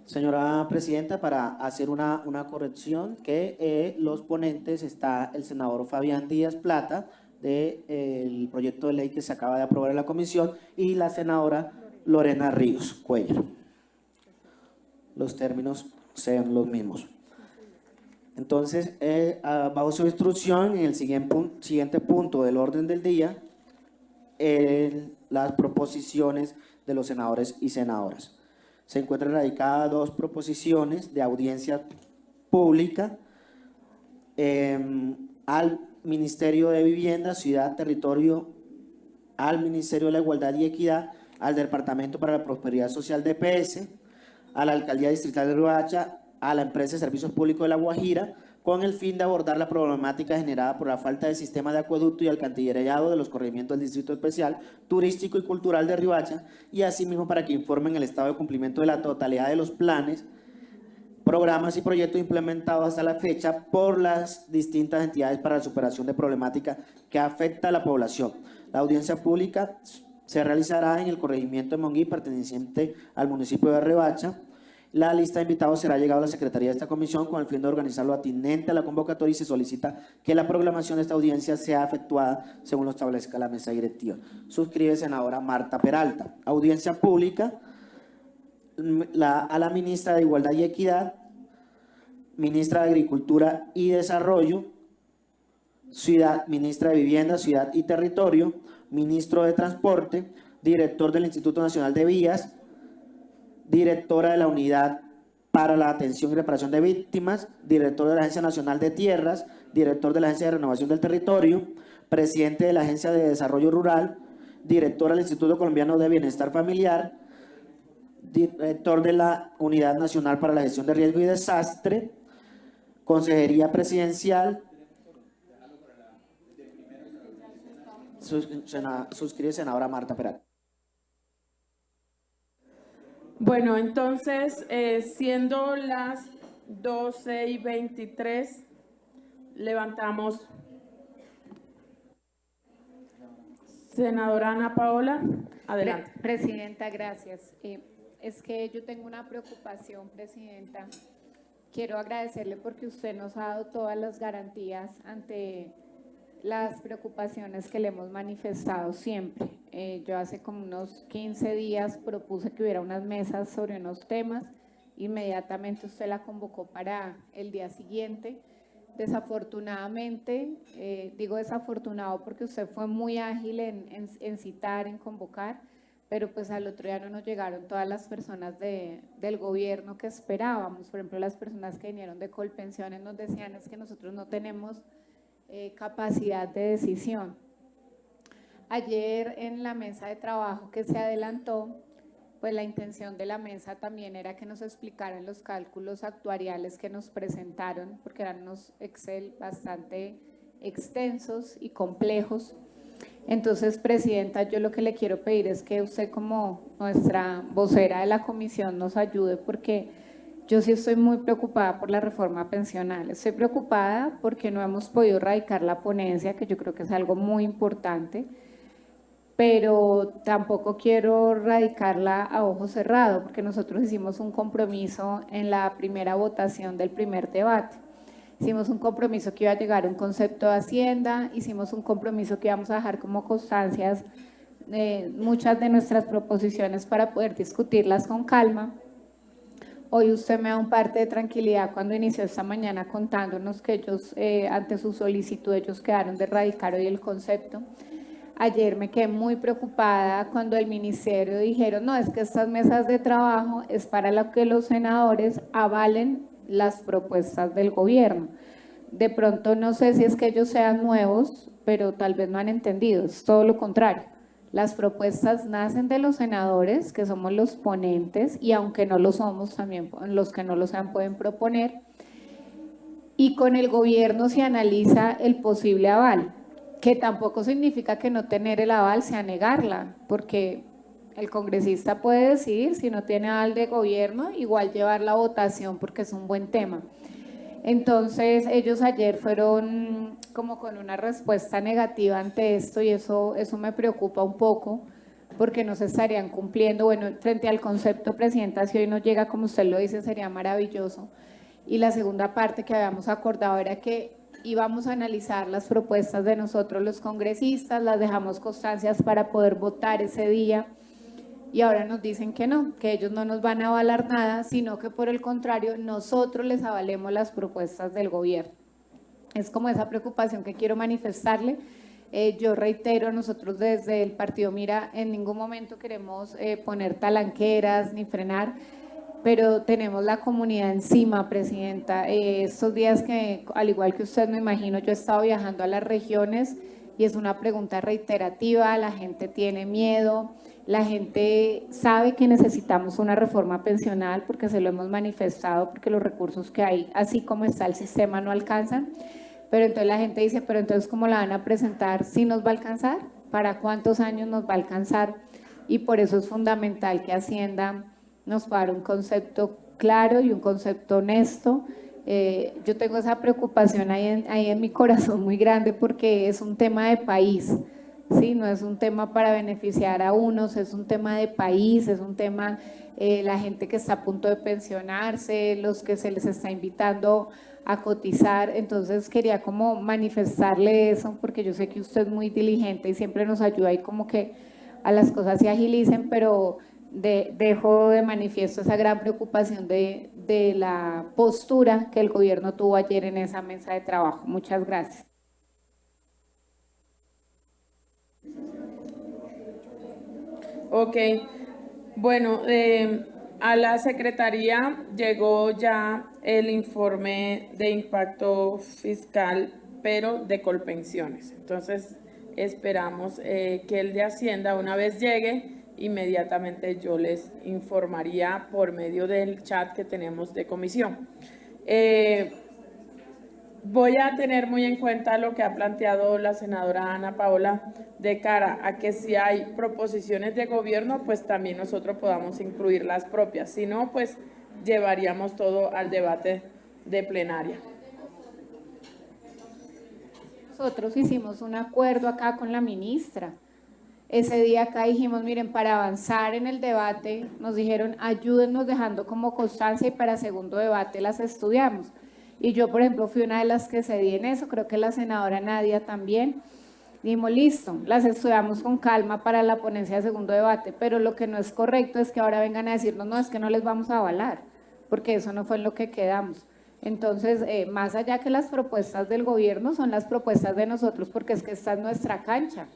Señora presidenta, para hacer una corrección, que los ponentes está el senador Fabián Díaz Plata del proyecto de ley que se acaba de aprobar en la comisión y la senadora Lorena Ríos Cuellar. Los términos sean los mismos. Entonces, bajo su instrucción, en el siguiente punto del orden del día, las proposiciones de los senadores y senadoras. Se encuentran radicadas 2 proposiciones de audiencia pública al Ministerio de Vivienda, Ciudad, Territorio, al Ministerio de la Igualdad y Equidad, al Departamento para la Prosperidad Social de EPS, a la Alcaldía Distrital de Riohacha, a la Empresa de Servicios Públicos de La Guajira, con el fin de abordar la problemática generada por la falta de sistema de acueducto y alcantarillado de los corregimientos del Distrito Especial, Turístico y Cultural de Riohacha, y asimismo para que informen el estado de cumplimiento de la totalidad de los planes, programas y proyectos implementados hasta la fecha por las distintas entidades para la superación de problemática que afecta a la población. La audiencia pública se realizará en el corregimiento de Monguí, perteneciente al municipio de Riohacha. La lista de invitados será llegada a la Secretaría de esta comisión con el fin de organizar lo atinente a la convocatoria, y se solicita que la programación de esta audiencia sea efectuada según lo establezca la mesa directiva. Suscribe senadora Marta Peralta. Audiencia pública a la ministra de Igualdad y Equidad, ministra de Agricultura y Desarrollo, ministra de Vivienda, Ciudad y Territorio, ministro de Transporte, director del Instituto Nacional de Vías, directora de la Unidad para la Atención y Reparación de Víctimas, director de la Agencia Nacional de Tierras, director de la Agencia de Renovación del Territorio, presidente de la Agencia de Desarrollo Rural, director del Instituto Colombiano de Bienestar Familiar, director de la Unidad Nacional para la Gestión de Riesgo y Desastre, Consejería Presidencial. Suscribe senadora Marta Peralta. Bueno, entonces, siendo las 12:23, levantamos Senadora Ana Paola, adelante. Presidenta, gracias. Es que yo tengo una preocupación, Presidenta. Quiero agradecerle porque usted nos ha dado todas las garantías ante las preocupaciones que le hemos manifestado siempre. Yo hace como unos 15 días propuse que hubiera unas mesas sobre unos temas. Inmediatamente usted la convocó para el día siguiente. Desafortunadamente, digo desafortunado porque usted fue muy ágil en citar, en convocar, pero pues al otro día no nos llegaron todas las personas del gobierno que esperábamos. Por ejemplo, las personas que vinieron de Colpensiones nos decían es que nosotros no tenemos capacidad de decisión. Ayer en la mesa de trabajo que se adelantó, pues la intención de la mesa también era que nos explicaran los cálculos actuariales que nos presentaron, porque eran unos Excel bastante extensos y complejos. Entonces, Presidenta, yo lo que le quiero pedir es que usted como nuestra vocera de la comisión nos ayude, porque yo sí estoy muy preocupada por la reforma pensional. Estoy preocupada porque no hemos podido erradicar la ponencia, que yo creo que es algo muy importante, pero tampoco quiero radicarla a ojo cerrado, porque nosotros hicimos un compromiso en la primera votación del primer debate. Hicimos un compromiso que iba a llegar a un concepto de Hacienda, hicimos un compromiso que íbamos a dejar como constancias muchas de nuestras proposiciones para poder discutirlas con calma. Hoy usted me da un parte de tranquilidad cuando inició esta mañana contándonos que ellos, ante su solicitud, ellos quedaron de erradicar hoy el concepto. Ayer me quedé muy preocupada cuando el ministerio dijeron, no, es que estas mesas de trabajo es para lo que los senadores avalen las propuestas del gobierno. De pronto no sé si es que ellos sean nuevos, pero tal vez no han entendido, es todo lo contrario. Las propuestas nacen de los senadores, que somos los ponentes, y aunque no lo somos, también los que no lo sean pueden proponer, y con el gobierno se analiza el posible aval, que tampoco significa que no tener el aval sea negarla, porque el congresista puede decidir, si no tiene aval de gobierno, igual llevar la votación porque es un buen tema. Entonces ellos ayer fueron como con una respuesta negativa ante esto y eso me preocupa un poco porque no se estarían cumpliendo. Bueno, frente al concepto, Presidenta, si hoy nos llega como usted lo dice sería maravilloso. Y la segunda parte que habíamos acordado era que íbamos a analizar las propuestas de nosotros los congresistas, las dejamos constancias para poder votar ese día y ahora nos dicen que no, que ellos no nos van a avalar nada, sino que por el contrario nosotros les avalemos las propuestas del gobierno. Es como esa preocupación que quiero manifestarle. Yo reitero, nosotros desde el Partido Mira en ningún momento queremos poner talanqueras ni frenar, pero tenemos la comunidad encima, Presidenta. Estos días que, al igual que usted me imagino, yo he estado viajando a las regiones y es una pregunta reiterativa, la gente tiene miedo, la gente sabe que necesitamos una reforma pensional porque se lo hemos manifestado, porque los recursos que hay, así como está el sistema, no alcanzan, pero entonces la gente dice, pero entonces ¿cómo la van a presentar? ¿Sí nos va a alcanzar? ¿Para cuántos años nos va a alcanzar? Y por eso es fundamental que Hacienda nos pueda dar un concepto claro y un concepto honesto. Yo tengo esa preocupación ahí en mi corazón muy grande porque es un tema de país, ¿sí? No es un tema para beneficiar a unos, es un tema de país, es un tema, la gente que está a punto de pensionarse, los que se les está invitando a cotizar. Entonces quería como manifestarle eso porque yo sé que usted es muy diligente y siempre nos ayuda y como que a las cosas se agilicen, pero dejo de manifiesto esa gran preocupación de la postura que el gobierno tuvo ayer en esa mesa de trabajo. Muchas gracias. Ok, bueno, a la Secretaría llegó ya el informe de impacto fiscal, pero de Colpensiones. Entonces, esperamos que el de Hacienda, una vez llegue, inmediatamente yo les informaría por medio del chat que tenemos de comisión. Voy a tener muy en cuenta lo que ha planteado la senadora Ana Paola de cara a que si hay proposiciones de gobierno, pues también nosotros podamos incluir las propias. Si no, pues llevaríamos todo al debate de plenaria. Nosotros hicimos un acuerdo acá con la ministra. Ese día acá dijimos, miren, para avanzar en el debate, nos dijeron, ayúdennos dejando como constancia y para segundo debate las estudiamos. Y yo, por ejemplo, fui una de las que cedí en eso, creo que la senadora Nadia también. Dijimos, listo, las estudiamos con calma para la ponencia de segundo debate, pero lo que no es correcto es que ahora vengan a decirnos, no, es que no les vamos a avalar, porque eso no fue en lo que quedamos. Entonces, más allá que las propuestas del gobierno, son las propuestas de nosotros, porque es que esta es nuestra cancha.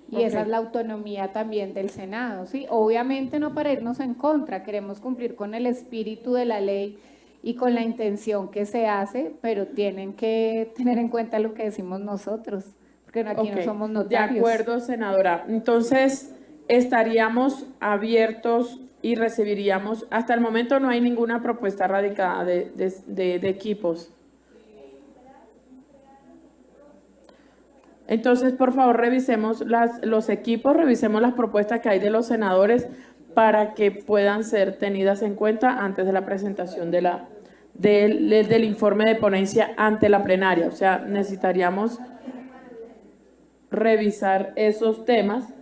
Y esa es la autonomía también del Senado, ¿sí? Obviamente no para irnos en contra, queremos cumplir con el espíritu de la ley y con la intención que se hace, pero tienen que tener en cuenta lo que decimos nosotros, porque aquí no somos notarios. De acuerdo, senadora. Entonces, estaríamos abiertos y recibiríamos, hasta el momento no hay ninguna propuesta radicada de equipos. Entonces, por favor, revisemos los equipos, revisemos las propuestas que hay de los senadores para que puedan ser tenidas en cuenta antes de la presentación del informe de ponencia ante la plenaria. O sea, necesitaríamos revisar esos temas.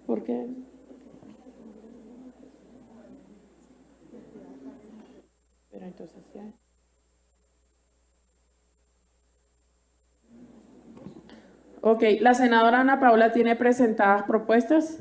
¿Por qué? Pero entonces ya. Ok, la senadora Ana Paula tiene presentadas propuestas.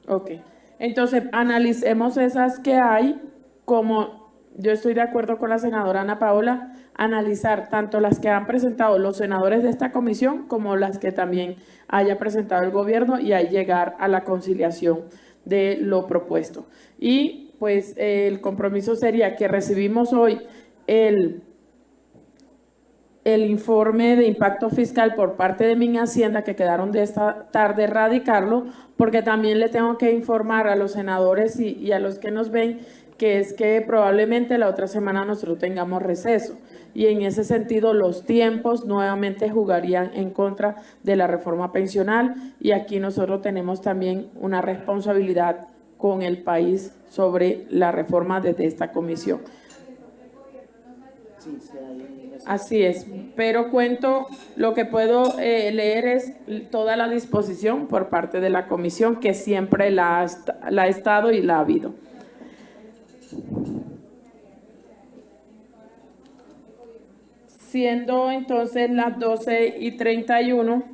Ok, entonces analicemos esas que hay, como yo estoy de acuerdo con la senadora Ana Paula, analizar tanto las que han presentado los senadores de esta comisión como las que también haya presentado el gobierno y ahí llegar a la conciliación de lo propuesto. Y pues el compromiso sería que recibimos hoy el informe de impacto fiscal por parte de MinHacienda, que quedaron de esta tarde radicarlo, porque también le tengo que informar a los senadores y a los que nos ven que es que probablemente la otra semana nosotros tengamos receso. Y en ese sentido los tiempos nuevamente jugarían en contra de la reforma pensional y aquí nosotros tenemos también una responsabilidad con el país sobre la reforma desde esta comisión. Así es, pero cuento, lo que puedo leer es toda la disposición por parte de la comisión que siempre la ha estado y la ha habido. Siendo entonces las 12:31,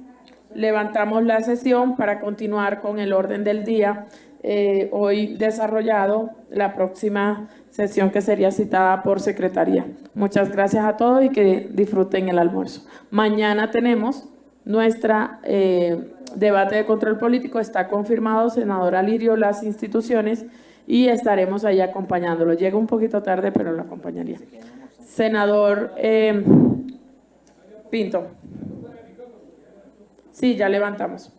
levantamos la sesión para continuar con el orden del día hoy desarrollado, la próxima sesión que sería citada por secretaría. Muchas gracias a todos y que disfruten el almuerzo. Mañana tenemos nuestra debate de control político, está confirmado, senadora Lirio, las instituciones, y estaremos ahí acompañándolo. Llega un poquito tarde, pero lo acompañaría. Senador Pinto. Sí, ya levantamos.